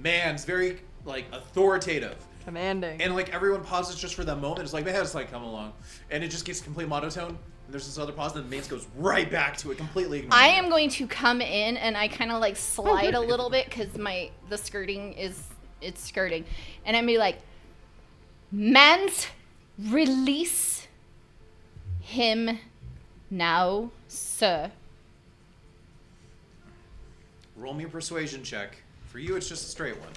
man's very authoritative. Commanding. And everyone pauses just for that moment. It's like, man, it's come along. And it just gets complete monotone. And there's this other pause, and then Mace goes right back to it, completely ignoring I it. am going to come in and I kind of slide a little bit because the skirting it's skirting, and I'm be like, Mans, release him now, sir. Roll me a persuasion check. For you, it's just a straight one.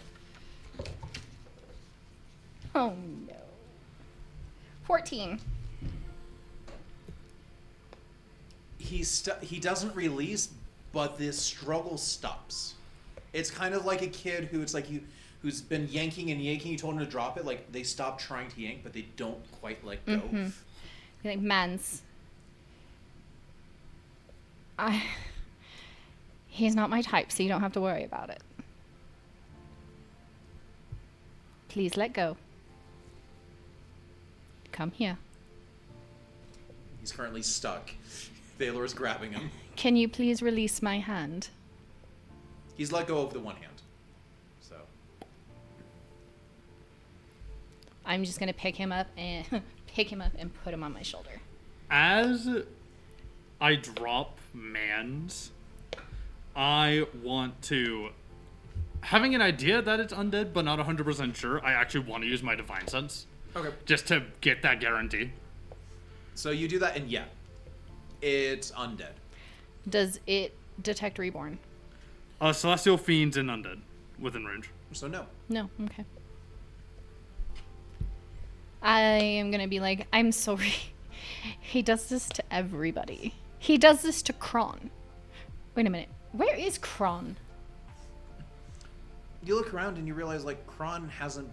Oh no. 14. He doesn't release, but this struggle stops. It's kind of like a kid who who's been yanking and yanking. You told him to drop it. They stop trying to yank, but they don't quite let go. Be like, Mans. He's not my type, so you don't have to worry about it. Please let go. Come here. He's currently stuck. Thalor is grabbing him. Can you please release my hand? He's let go of the one hand. So I'm just gonna pick him up and put him on my shoulder. As I drop Mans, I want to... Having an idea that it's undead, but not 100% sure, I actually want to use my Divine Sense. okay. Just to get that guarantee. So you do that, and yeah, it's undead. Does it detect reborn? Celestial Fiends and Undead within range. So no. No. Okay. I am gonna be like, I'm sorry. He does this to everybody. He does this to Kron. Wait a minute. Where is Kron? You look around and you realize Kron hasn't.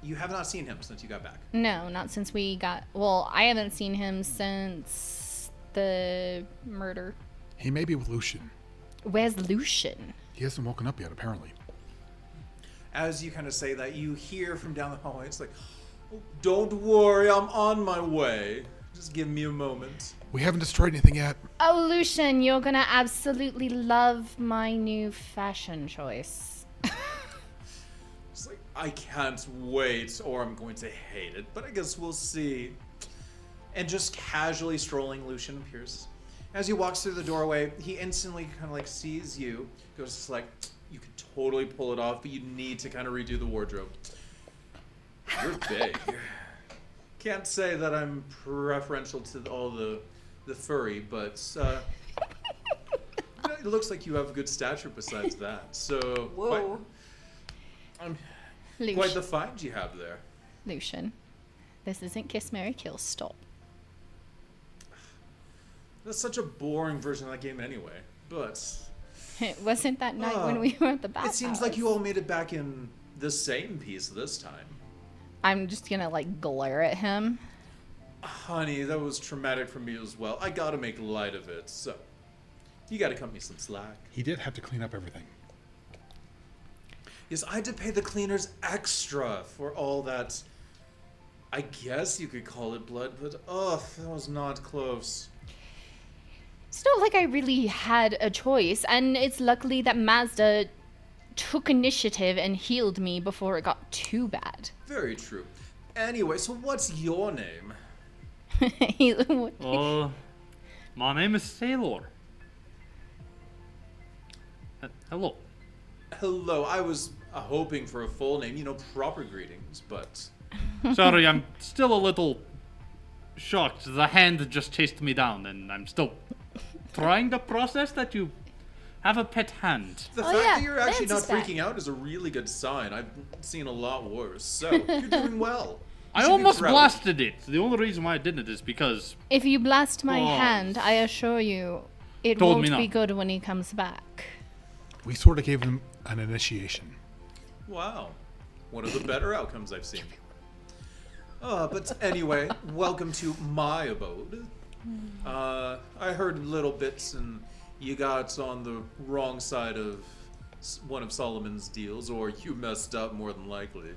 You have not seen him since you got back. No, not since we got. Well, I haven't seen him since the murder. He may be with Lucian. Where's Lucian? He hasn't woken up yet, apparently. As you kind of say that, you hear from down the hallway. It's like, oh, don't worry, I'm on my way. Just give me a moment. We haven't destroyed anything yet. Oh, Lucian, you're gonna absolutely love my new fashion choice. It's like, I can't wait, or I'm going to hate it, but I guess we'll see. And just casually strolling, Lucian appears. As he walks through the doorway, he instantly kind of sees you, goes you could totally pull it off, but you need to kind of redo the wardrobe. You're big. Can't say that I'm preferential to all the furry, but it looks like you have good stature besides that. So Whoa. quite the find you have there. Lucian, this isn't Kiss, Marry, Kill. Stop. That's such a boring version of that game anyway. But It wasn't that night when we were at the bathhouse. it seems like you all made it back in the same piece this time. I'm just gonna glare at him. Honey, that was traumatic for me as well. I gotta make light of it, so you gotta cut me some slack. He did have to clean up everything. Yes, I had to pay the cleaners extra for all that. I guess you could call it blood, but that was not close. It's not like I really had a choice, and it's luckily that Mazda took initiative and healed me before it got too bad. Very true. Anyway, so what's your name? My name is Thalor. Hello. Hello, I was hoping for a full name, proper greetings, but... Sorry, I'm still a little shocked. The hand just chased me down, and I'm still trying to process that you have a pet hand. The fact that you're actually not freaking out is a really good sign. I've seen a lot worse, so you're doing well. I almost blasted it. The only reason why I didn't is because... If you blast my hand, I assure you, it Told won't me be not. good when he comes back. We sort of gave him an initiation. Wow. One of the better outcomes I've seen. But anyway, welcome to my abode. I heard little bits, and you got on the wrong side of one of Solomon's deals, or you messed up more than likely.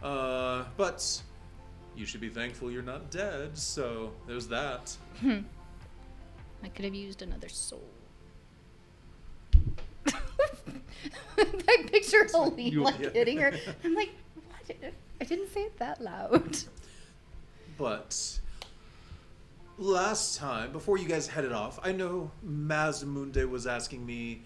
But you should be thankful you're not dead, so there's that. I could have used another soul. I picture Eala hitting her. I'm like, what? I didn't say it that loud. But last time, before you guys headed off, I know Mazmunde was asking me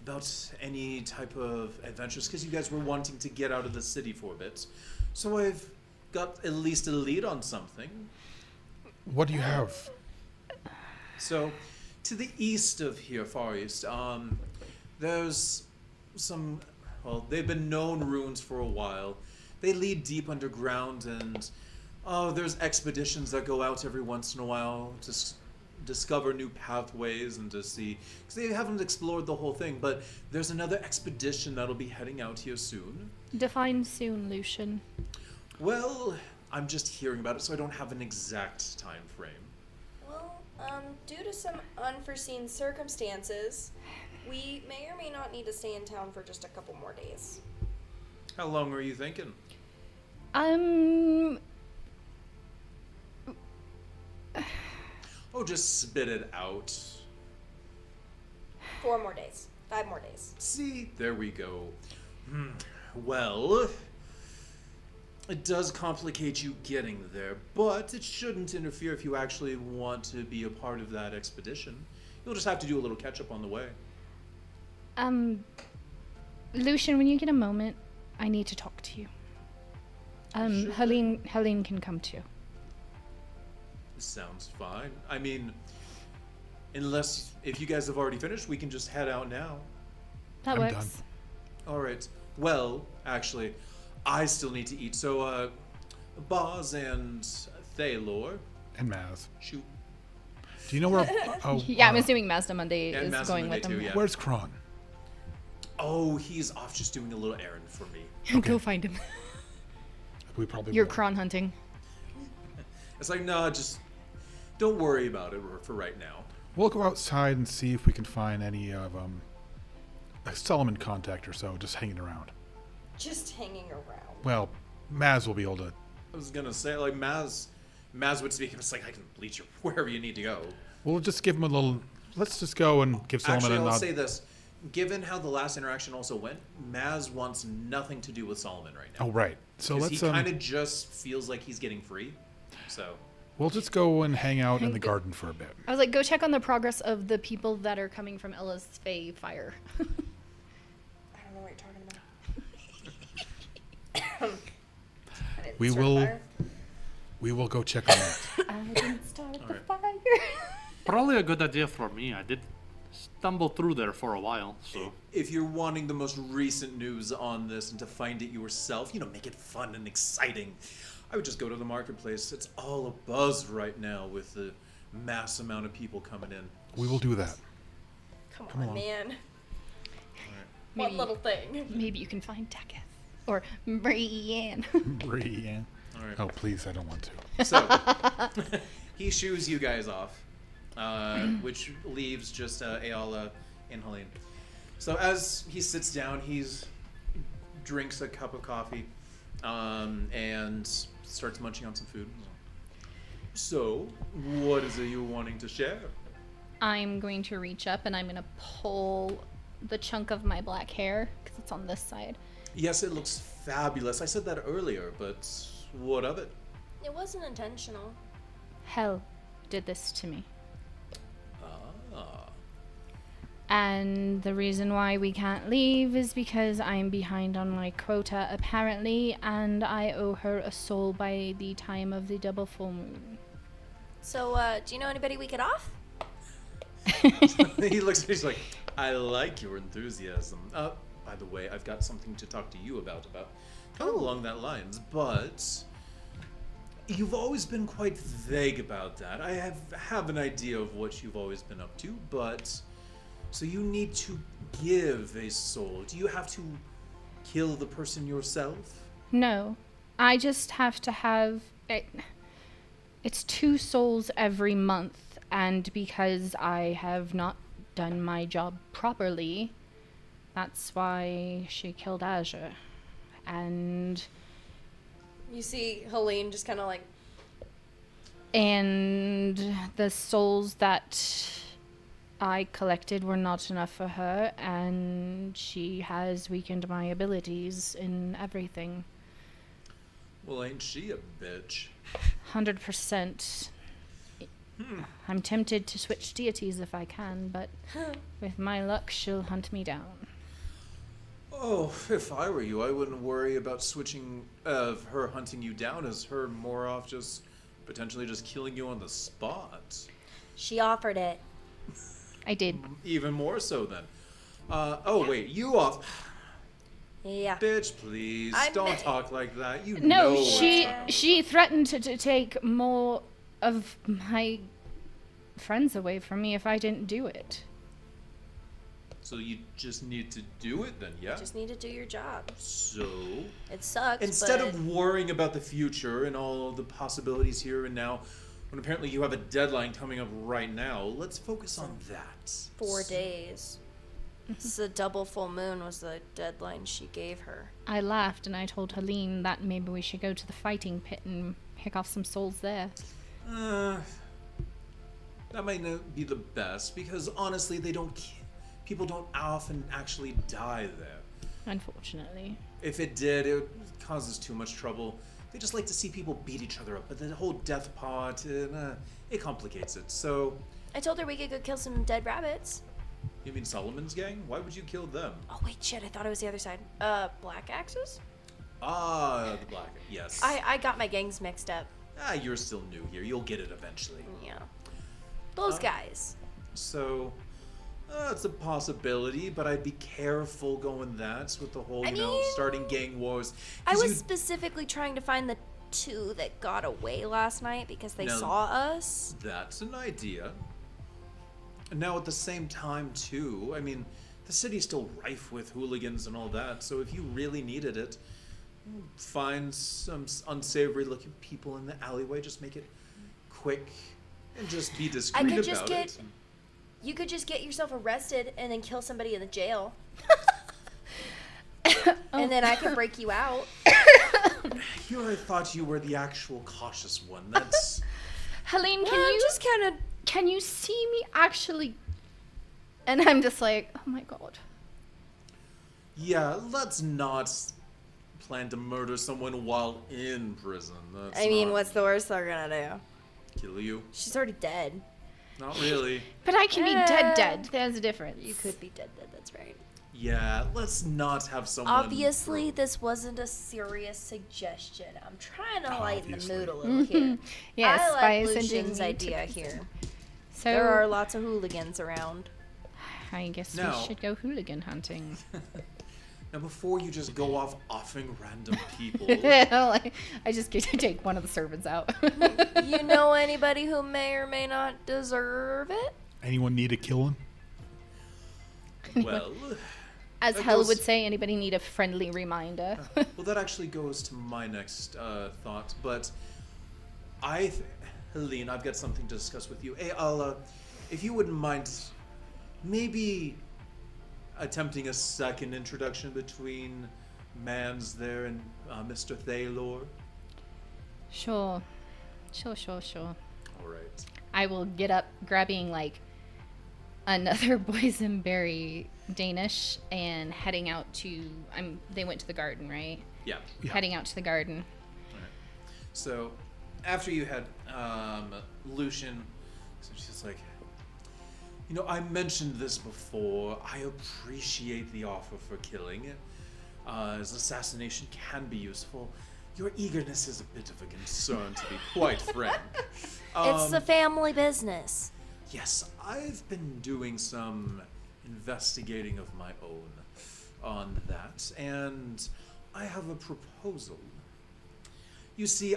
about any type of adventures because you guys were wanting to get out of the city for a bit. So I've got at least a lead on something. What do you have? So, to the east of here, far east, there's some, well, they've been known ruins for a while. They lead deep underground, and there's expeditions that go out every once in a while to discover new pathways and to see, because they haven't explored the whole thing, but there's another expedition that'll be heading out here soon. Define soon, Lucian. Well, I'm just hearing about it, so I don't have an exact time frame. Well, due to some unforeseen circumstances, we may or may not need to stay in town for just a couple more days. How long are you thinking? Oh, just spit it out. 4 more days. 5 more days. See, there we go. Well, it does complicate you getting there, but it shouldn't interfere if you actually want to be a part of that expedition. You'll just have to do a little catch-up on the way. Lucian, when you get a moment, I need to talk to you. Sure. Helene can come too. Sounds fine. I mean, unless, if you guys have already finished, we can just head out now. That I'm works. done. All right. Well, actually, I still need to eat, so, Boz and Thalor, And Maz. shoot. Do you know where? Yeah, I'm assuming Mazda Monday And is Mazda going Monday with them. too, yeah. Where's Kron? Oh, he's off just doing a little errand for me. Okay. Go find him. We probably You're will. cron hunting. It's like, no, just don't worry about it for right now. We'll go outside and see if we can find any of a Solomon contact or so just hanging around. Just hanging around. Well, Maz will be able to. I was gonna say, like, Maz would speak. It's like, I can lead you wherever you need to go. We'll just give him a little. Let's just go and give Solomon Actually, a I'll nod. say this. Given how the last interaction also went, Maz wants nothing to do with Solomon right now. Oh right. So 'Cause let's. he kind of just feels like he's getting free. So, We'll just go and hang out in the garden for a bit. I was like, go check on the progress of the people that are coming from Ella's Fae fire. I don't know what you're talking about. I didn't We start will- fire. We will go check on that. I didn't start the Alright. fire. Probably a good idea for me. I did stumble through there for a while, so if you're wanting the most recent news on this and to find it yourself, make it fun and exciting, I would just go to the marketplace. It's all abuzz right now with the mass amount of people coming in. We will do that. Come Come on, along. man. Maybe- One little thing. Maybe you can find Daketh. Or Brienne. Brienne. All right. Oh please, I don't want to. So he shoos you guys off, which leaves just Eala and Helene. So as he sits down, drinks a cup of coffee, and starts munching on some food. So, what is it you're wanting to share? I'm going to reach up and I'm going to pull the chunk of my black hair, because it's on this side. Yes, it looks fabulous. I said that earlier, but what of it? It wasn't intentional. Hel did this to me. Ah. And the reason why we can't leave is because I'm behind on my quota, apparently, and I owe her a soul by the time of the double full moon. So, do you know anybody we could off? He looks at me, he's like, I like your enthusiasm. By the way, I've got something to talk to you about kind of along that lines, but you've always been quite vague about that. I have an idea of what you've always been up to, but so you need to give a soul. Do you have to kill the person yourself? No. I just have to have it. It's 2 souls every month, and because I have not done my job properly, that's why she killed Azure. And You see Helene just kind of like, and the souls that I collected were not enough for her, and she has weakened my abilities in everything. Well, ain't she a bitch? 100%. I'm tempted to switch deities if I can, but with my luck, she'll hunt me down. Oh, if I were you, I wouldn't worry about switching of her hunting you down as her more off just potentially just killing you on the spot. she offered it. I did. Even more so then. Oh wait, you off. Yeah. Bitch, please. I'm- Don't talk like that. You know No, what's she going on. she threatened to take more of my friends away from me if I didn't do it. So you just need to do it then, yeah? Just need to do your job. So It sucks, instead but of worrying about the future and all of the possibilities here and now, when apparently you have a deadline coming up right now, let's focus on that. 4 days. It's a double full moon was the deadline she gave her. I laughed and I told Helene that maybe we should go to the fighting pit and pick off some souls there. That might not be the best because honestly, people don't often actually die there. Unfortunately. If it did, it causes too much trouble. They just like to see people beat each other up, but the whole death pot, it complicates it. So, I told her we could go kill some dead rabbits. you mean Solomon's gang? Why would you kill them? Oh wait, shit! I thought it was the other side. Black Axes. Ah, the black. Yes. I got my gangs mixed up. You're still new here. You'll get it eventually. Yeah. Those guys. So, it's a possibility, but I'd be careful going that with the whole, I mean, starting gang wars. I 'Cause was you- specifically trying to find the 2 that got away last night because they No. saw us. That's an idea. And now at the same time, too, I mean, the city's still rife with hooligans and all that, so if you really needed it, find some unsavory looking people in the alleyway, just make it quick and just be discreet could about just get- it. You could just get yourself arrested and then kill somebody in the jail. And then I can break you out. I thought you were the actual cautious one. That's Helene, Well, just kind of. can you see me actually? And I'm just like, oh my god. yeah. Let's not plan to murder someone while in prison. That's I mean, not- what's the worst they're gonna do? kill you? She's already dead. Not really. But I can be dead. There's a difference. You could be dead. That's right. Yeah, let's not have someone. Obviously, this wasn't a serious suggestion. I'm trying to lighten Obviously. the mood a little here. Yes, I by like sending Lucian's you to idea prison. here. So There are lots of hooligans around. I guess Now- we should go hooligan hunting. Now, before you just go off offing random people, Like, I just get to take one of the servants out. You know anybody who may or may not deserve it? Anyone need a killing? well, As That Hel goes- would say, anybody need a friendly reminder? well, that actually goes to my next thought. But Helene, I've got something to discuss with you. Eala, if you wouldn't mind, maybe attempting a second introduction between Mans there and Mr. Thalor. Sure. Sure. All right. I will get up, grabbing like another boysenberry Danish, and heading out to. They went to the garden, right? Yeah. Yeah. Heading out to the garden. So, after you had Lucian, so she's like, I mentioned this before. I appreciate the offer for killing, as assassination can be useful. Your eagerness is a bit of a concern, to be quite frank. It's a family business. Yes, I've been doing some investigating of my own on that, and I have a proposal. You see,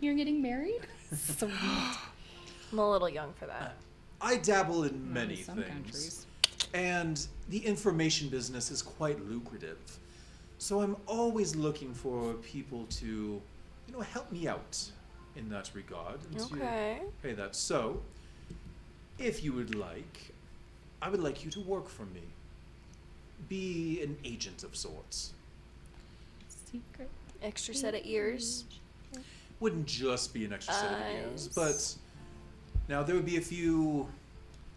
You're getting married? Sweet. I'm a little young for that. I dabble in many some things, countries. and the information business is quite lucrative. So I'm always looking for people to, help me out in that regard. And Okay. To pay that. So, if you would like, I would like you to work for me. Be an agent of sorts. Secret. Extra set of ears. Wouldn't just be an extra set of ears, Eyes. but now there would be a few,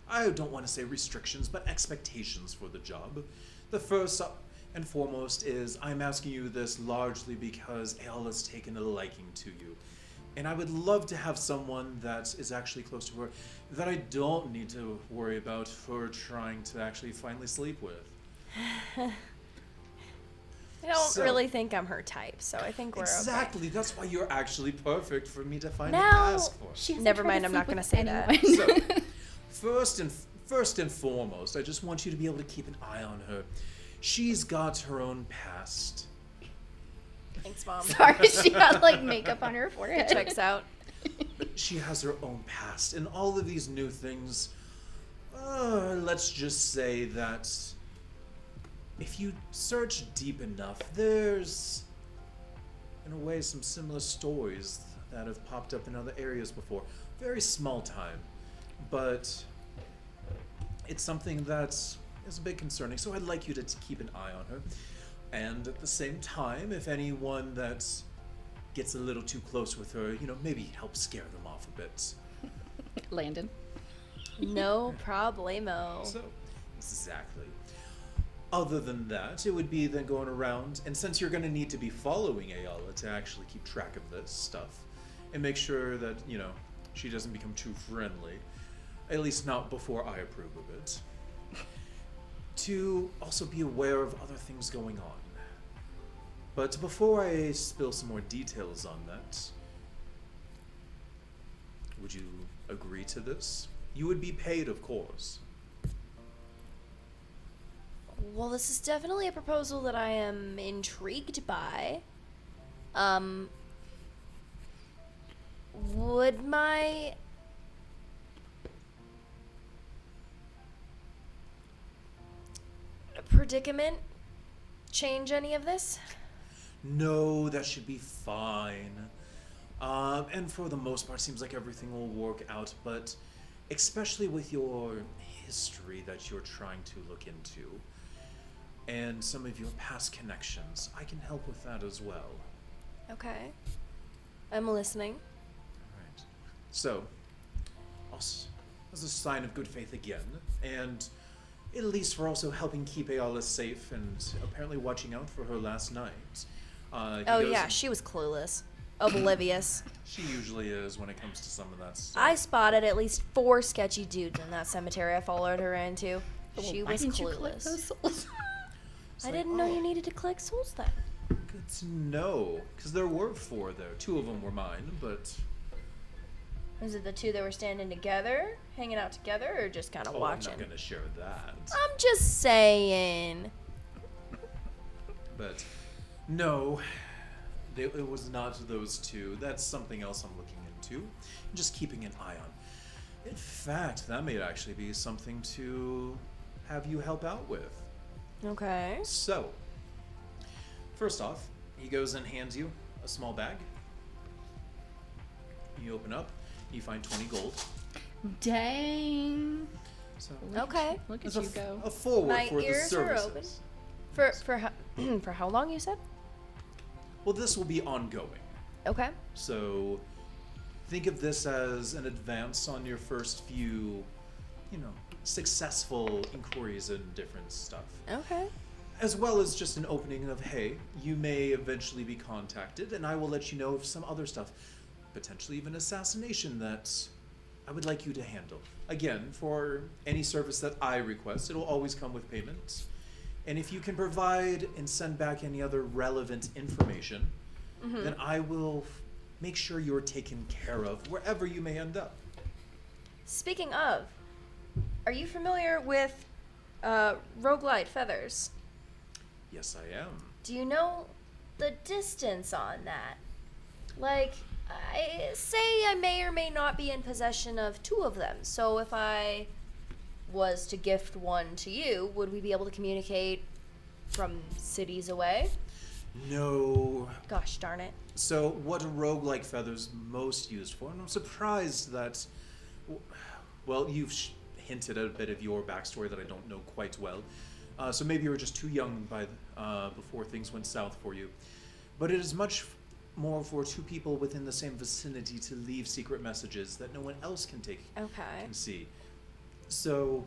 I don't want to say restrictions, but expectations for the job. The first and foremost is I'm asking you this largely because Eala's taken a liking to you. And I would love to have someone that is actually close to her that I don't need to worry about her trying to actually finally sleep with. I don't So- really think I'm her type, so I think we're Exactly. That's why you're actually perfect for me to finally Now- ask for. She hasn't Never tried mind, to I'm not sleep gonna with say that. anyone. So, first and foremost, I just want you to be able to keep an eye on her. She's got her own past. okay. Thanks, Mom. Sorry, she had like makeup on her forehead. Checks out. She has her own past, and all of these new things. Let's just say that if you search deep enough, there's, in a way, some similar stories that have popped up in other areas before. Very small time, but it's something that is a bit concerning. So I'd like you to keep an eye on her, and at the same time, if anyone that gets a little too close with her, maybe help scare them off a bit. Landon. No problemo. So, exactly. Other than that, it would be then going around, and since you're going to need to be following Eala to actually keep track of this stuff, and make sure that, she doesn't become too friendly, at least not before I approve of it, to also be aware of other things going on. But before I spill some more details on that, would you agree to this? You would be paid, of course. Well, this is definitely a proposal that I am intrigued by. Would my predicament change any of this? No, that should be fine. And for the most part, seems like everything will work out, but especially with your history that you're trying to look into, and some of your past connections, I can help with that as well. Okay. I'm listening. Alright. So, also, as a sign of good faith again, and at least for also helping keep Eala safe and apparently watching out for her last night. He Oh goes yeah, and- she was clueless. Oblivious. She usually is when it comes to some of that stuff. I spotted at least 4 sketchy dudes in that cemetery I followed her into. She Why was didn't you collect clueless. those souls? It's I like, didn't know oh, you needed to collect souls then. Good to know, because there were 4 there. 2 of them were mine, but Was it the 2 that were standing together, hanging out together, or just kind of watching? I'm not gonna share that. I'm just saying. But no, it was not those 2. That's something else I'm looking into, just keeping an eye on. In fact, that may actually be something to have you help out with. Okay. So, first off, he goes and hands you a small bag. You open up, you find 20 gold. Dang. So, Okay. Look at there's you go. a forward My for the ears are services. open. For how for how long you said? Well, this will be ongoing. Okay. So, think of this as an advance on your first few, successful inquiries and different stuff. Okay. As well as just an opening of, hey, you may eventually be contacted, and I will let you know of some other stuff. Potentially even assassination that I would like you to handle. Again, for any service that I request, it'll always come with payment. And if you can provide and send back any other relevant information, then I will make sure you're taken care of wherever you may end up. Speaking of, are you familiar with roguelite feathers? Yes, I am. Do you know the distance on that? Like, I may or may not be in possession of 2 of them. So if I was to gift one to you, would we be able to communicate from cities away? No. Gosh darn it. So, what a roguelike feather's most used for, and I'm surprised that. Well, you've hinted at a bit of your backstory that I don't know quite well. So maybe you were just too young before things went south for you. But it is much more for two people within the same vicinity to leave secret messages that no one else can see. So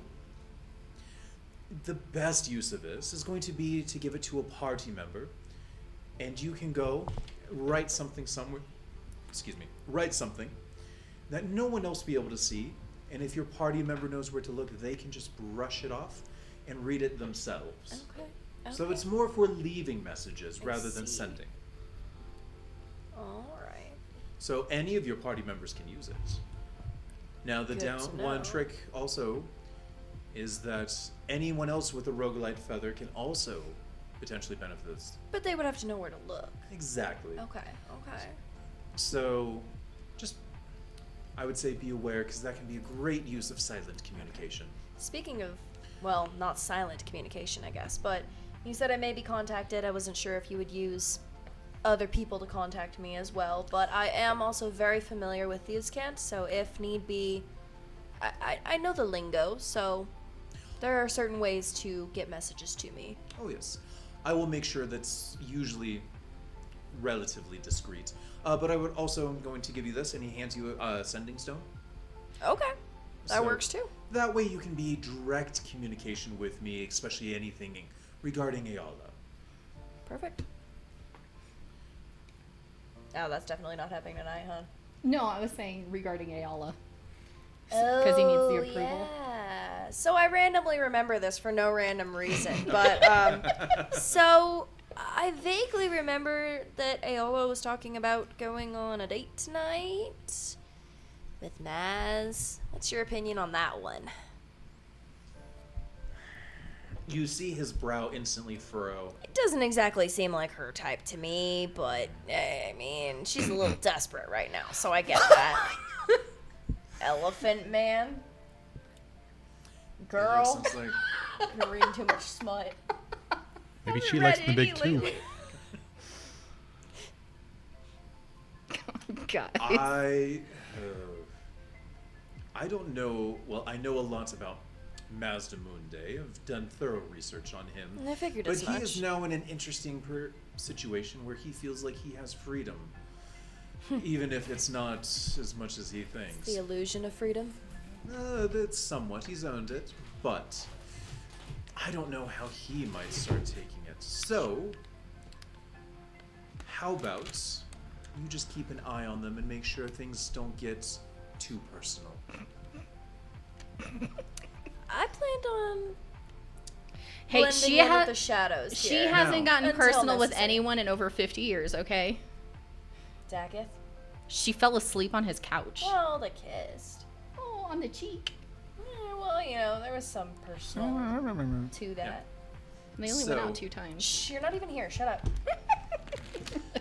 the best use of this is going to be to give it to a party member, and you can go write something somewhere. Write something that no one else will be able to see, and if your party member knows where to look, they can just brush it off and read it themselves. Okay. So it's more for leaving messages rather than sending. All right. So any of your party members can use it. Now the Good to one know. trick also is that anyone else with a roguelite feather can also potentially benefit this. But they would have to know where to look. Exactly. Okay. So just, I would say be aware, because that can be a great use of silent communication. Speaking of, well, not silent communication, I guess, but you said I may be contacted. I wasn't sure if you would use other people to contact me as well, but I am also very familiar with Theoscant, so if need be, I know the lingo, so there are certain ways to get messages to me. Oh yes. I will make sure that's usually relatively discreet. But I would also, I'm going to give you this, and he hands you a sending stone. Okay. That So works too. That way you can be direct communication with me, especially anything regarding Eala. Perfect. Oh, that's definitely not happening tonight, huh? No, I was saying regarding Eala. Because he needs the Oh, approval. Yeah. So I randomly remember this for no random reason, but so I vaguely remember that Eala was talking about going on a date tonight with Maz. What's your opinion on that one? You see his brow instantly furrow. It doesn't exactly seem like her type to me, but I mean, she's a little desperate right now, so I get that. Elephant man. Girl. Sounds like, You're reading too much smut. Maybe Haven't she read likes the any big two. lately. God. I don't know. Well, I know a lot about Mazda Moonday. I've done thorough research on him. I figured But as he much. is now in an interesting situation where he feels like he has freedom. Even if it's not as much as he thinks. The illusion of freedom. That's somewhat. He's owned it. But I don't know how he might start taking it. So, how about you just keep an eye on them and make sure things don't get too personal. I planned on Hey, blending she in with has the shadows she here. hasn't No. gotten Until personal with necessary. anyone in over 50 years, okay? Dakith. She fell asleep on his couch. Well, they kissed. Oh, on the cheek. Well, you know, there was some personal to that. They only went So- out 2 times. Shh, you're not even here. Shut up.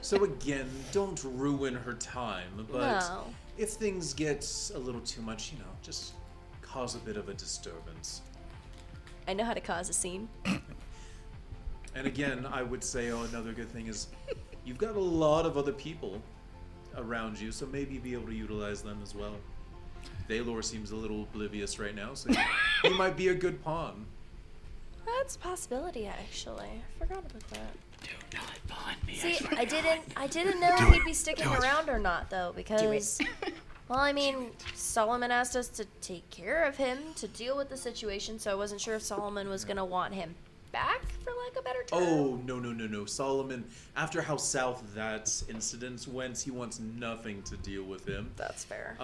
So again, don't ruin her time, but No. if things get a little too much, you know, just cause a bit of a disturbance. I know how to cause a scene. And again, I would say another good thing is you've got a lot of other people around you, so maybe be able to utilize them as well. Thalor seems a little oblivious right now, so he might be a good pawn. That's a possibility, actually. I forgot about that. Do not find me. See, I didn't know if he'd be sticking around or not, though, because, well, I mean, Solomon asked us to take care of him, to deal with the situation, so I wasn't sure if Solomon was gonna want him back, for lack of a better term. Oh, no. Solomon, after how south that incident went, he wants nothing to deal with him. That's fair.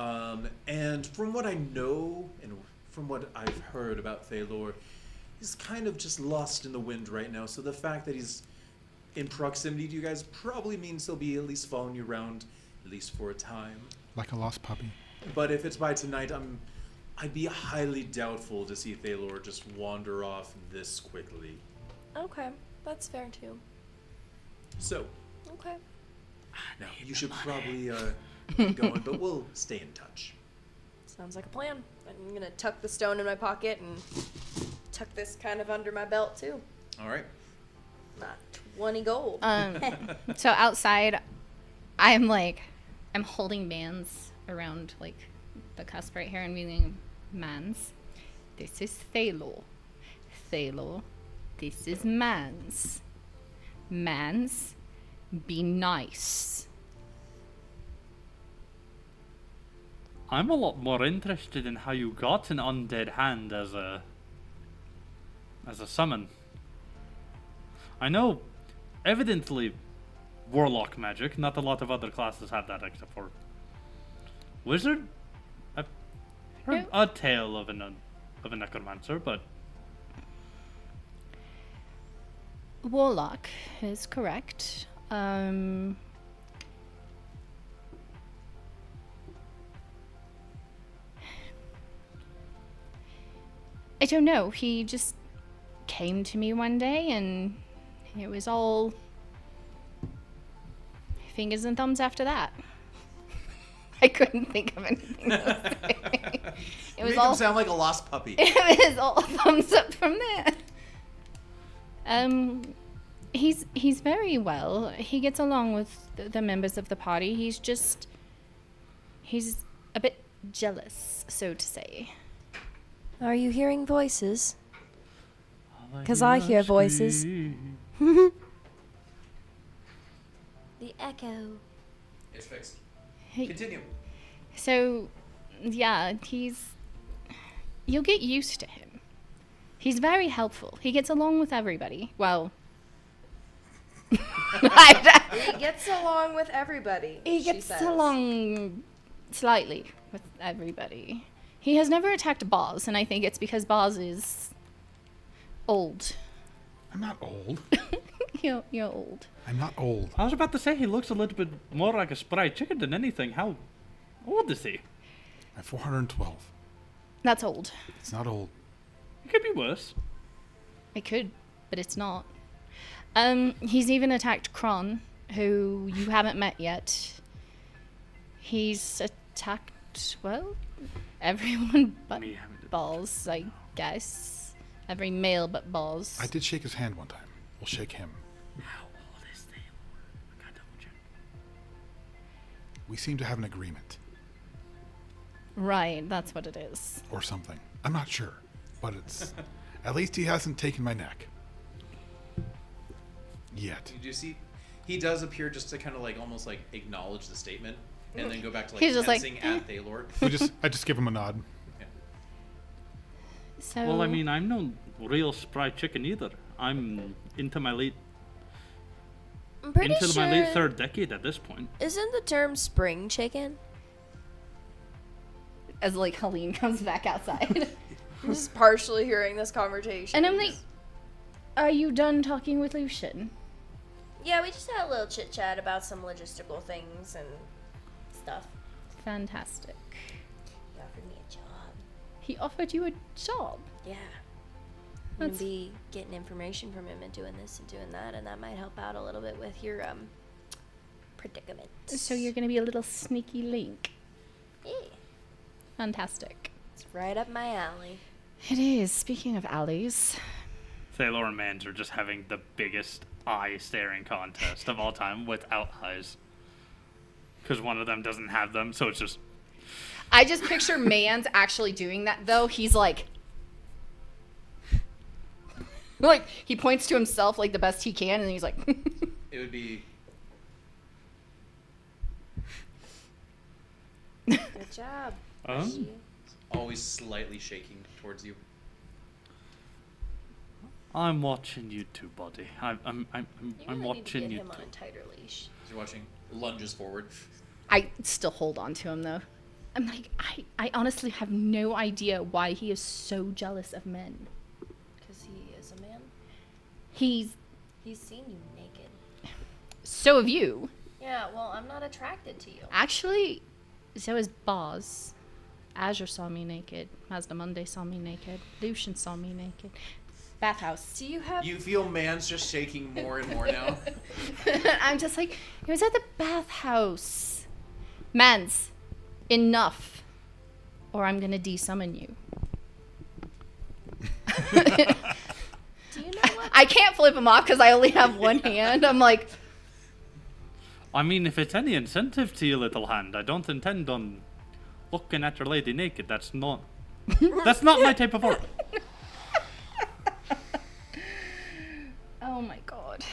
And from what I know, and from what I've heard about Thalor, he's kind of just lost in the wind right now, so the fact that he's in proximity to you guys probably means he'll be at least following you around, at least for a time. Like a lost puppy. But if it's by tonight, I'd be highly doubtful to see Thalor just wander off this quickly. Okay, that's fair, too. So, Okay. now you should probably get going, but we'll stay in touch. Sounds like a plan. I'm gonna tuck the stone in my pocket and tuck this kind of under my belt, too. All right. Not One gold. So outside, I'm holding Mans around like the cusp right here and meaning Mans. This is Thalor. Thalor. This is Mans. Mans, be nice. I'm a lot more interested in how you got an undead hand as a summon. I know, evidently, warlock magic. Not a lot of other classes have that except for wizard. I've heard a tale of a necromancer, but Warlock is correct. I don't know. He just came to me one day and it was all fingers and thumbs after that. I couldn't think of anything else to say. It was Make him sound like a lost puppy. it was all thumbs up from there. He's very well. He gets along with the members of the party. He's a bit jealous, so to say. Are you hearing voices? Because I hear voices. The echo. It's fixed. Hey, Continue. so, yeah, you'll get used to him. He's very helpful. He gets along with everybody. Well, He gets along with everybody. he she gets says. along slightly with everybody. He has never attacked Boz, and I think it's because Boz is old. I'm not old. You're old. I'm not old. I was about to say he looks a little bit more like a spry chicken than anything. How old is he? I'm 412. That's old. It's not old. It could be worse. It could, but it's not. He's even attacked Kron, who you haven't met yet. He's attacked, well, everyone but Me haven't- Balls, I guess. Every male but Balls. I did shake his hand one time. We'll shake him. How old is Thalor? I gotta double check. We seem to have an agreement. Right, that's what it is. Or something. I'm not sure. But it's... At least he hasn't taken my neck. Yet. You do see, he does appear just to kind of like almost like acknowledge the statement, and then go back to like He's just like, fencing at Thalor. I just give him a nod. So, Well, I mean, I'm no real spry chicken either. I'm into my late I'm pretty into sure. my late third decade at this point. Isn't the term spring chicken? as like Helene comes back outside. I'm just partially hearing this conversation. And I'm like, are you done talking with Lucian? Yeah, we just had a little chit chat about some logistical things and stuff. Fantastic. He offered me a job. He offered you a job. Yeah. I'm gonna That's- be getting information from him and doing this and doing that, and that might help out a little bit with your predicament. So you're going to be a little sneaky link. Yeah, Fantastic. it's right up my alley. It is. Speaking of alleys, Thalor and Mans are just having the biggest eye-staring contest of all time without eyes. Because one of them doesn't have them, so it's just... I just picture Mans actually doing that, though. He's like he points to himself like the best he can, and he's like, It would be Good job. Oh? She- always slightly shaking towards you. I'm watching you too, buddy. I'm You I'm really need to watching get you him too. on a tighter leash. As you're watching, lunges forward. I still hold on to him, though. I'm like, I honestly have no idea why he is so jealous of men. Because he is a man. He's He's seen you naked. so have you. Yeah, well, I'm not attracted to you. Actually, so is Boz. Azure saw me naked. Mazda Monday saw me naked. Lucian saw me naked. Bathhouse. Do you have... You feel Man's just shaking more and more now. I'm just like, it was at the bathhouse. Mans, enough. Or I'm gonna desummon you. Do you know I can't flip him off because I only have one hand. I'm like, I mean, if it's any incentive to you, little hand, I don't intend on looking at your lady naked. That's not my type of art. oh my god.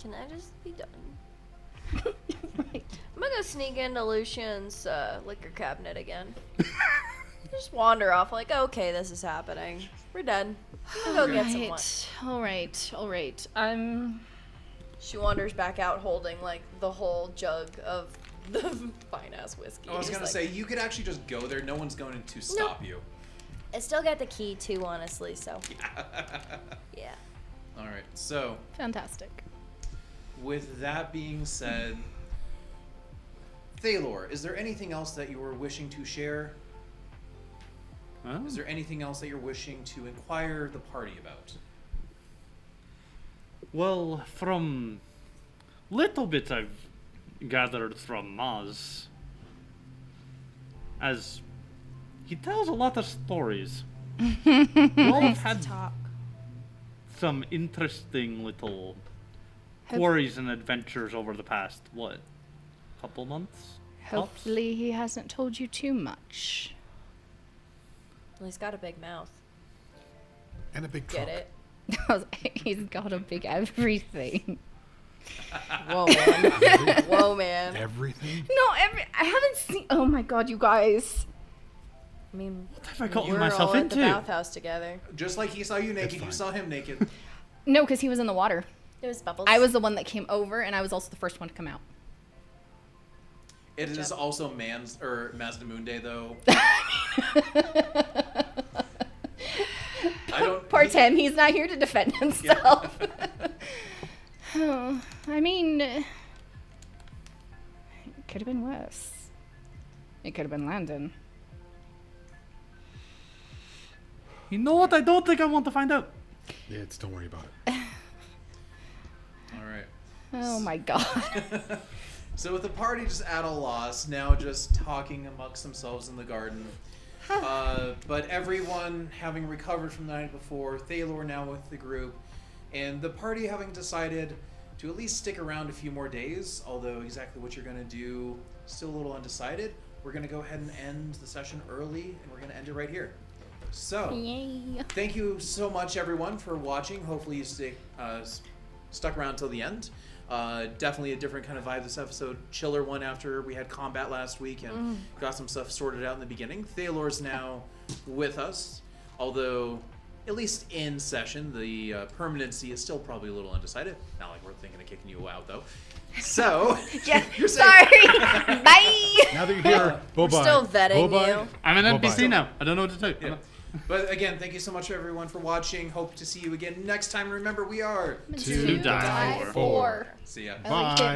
Can I just be done? Right. I'm gonna go sneak into Lucian's liquor cabinet again. Just wander off like, okay, this is happening. We're done. I'll go get some wine. All right. She wanders back out holding like the whole jug of the fine ass whiskey. I was Just gonna like, say you could actually just go there. No one's going to stop you. I still got the key too, honestly. So yeah. All right. So Fantastic. with that being said, Thalor, is there anything else that you were wishing to share? Huh? Is there anything else that you're wishing to inquire the party about? Well, from little bits I've gathered from Maz, as he tells a lot of stories. We all have had Talk. some interesting little quarries and adventures over the past, couple months? Tops? Hopefully he hasn't told you too much. Well, he's got a big mouth. And a big Get truck. it? He's got a big everything. Whoa, man. Whoa, man. Everything? No, I haven't seen. Oh my god, you guys. I mean, What have I gotten we're myself all at the into? bathhouse together. Just like he saw you naked, you fine. saw him naked. No, because he was in the water. There's bubbles. I was the one that came over, and I was also the first one to come out. It is also Mazdamoon Day, though. I don't. Poor Tim, he's not here to defend himself. Oh, I mean, it could have been worse. It could have been Landon. You know what? I don't think I want to find out. Yeah, don't worry about it. All right. Oh my god. So with the party just at a loss, now just talking amongst themselves in the garden. But everyone having recovered from the night before, Thalor now with the group, and the party having decided to at least stick around a few more days, although exactly what you're going to do, still a little undecided. We're going to go ahead and end the session early, and we're going to end it right here. So, Yay. thank you so much, everyone, for watching. Hopefully you stuck around till the end. Definitely a different kind of vibe this episode. Chiller one after we had combat last week and got some stuff sorted out in the beginning. Thalor's now with us, although at least in session, the permanency is still probably a little undecided. Not like we're thinking of kicking you out, though. So, Yeah, you're safe. sorry. Bye. Now that you're here, We're bye-bye. still vetting Bye-bye. you. I'm an Bye-bye. NPC now. I don't know what to do. Yeah. But again, thank you so much, everyone, for watching. Hope to see you again next time. Remember, we are To die for. See ya. I like it. Bye.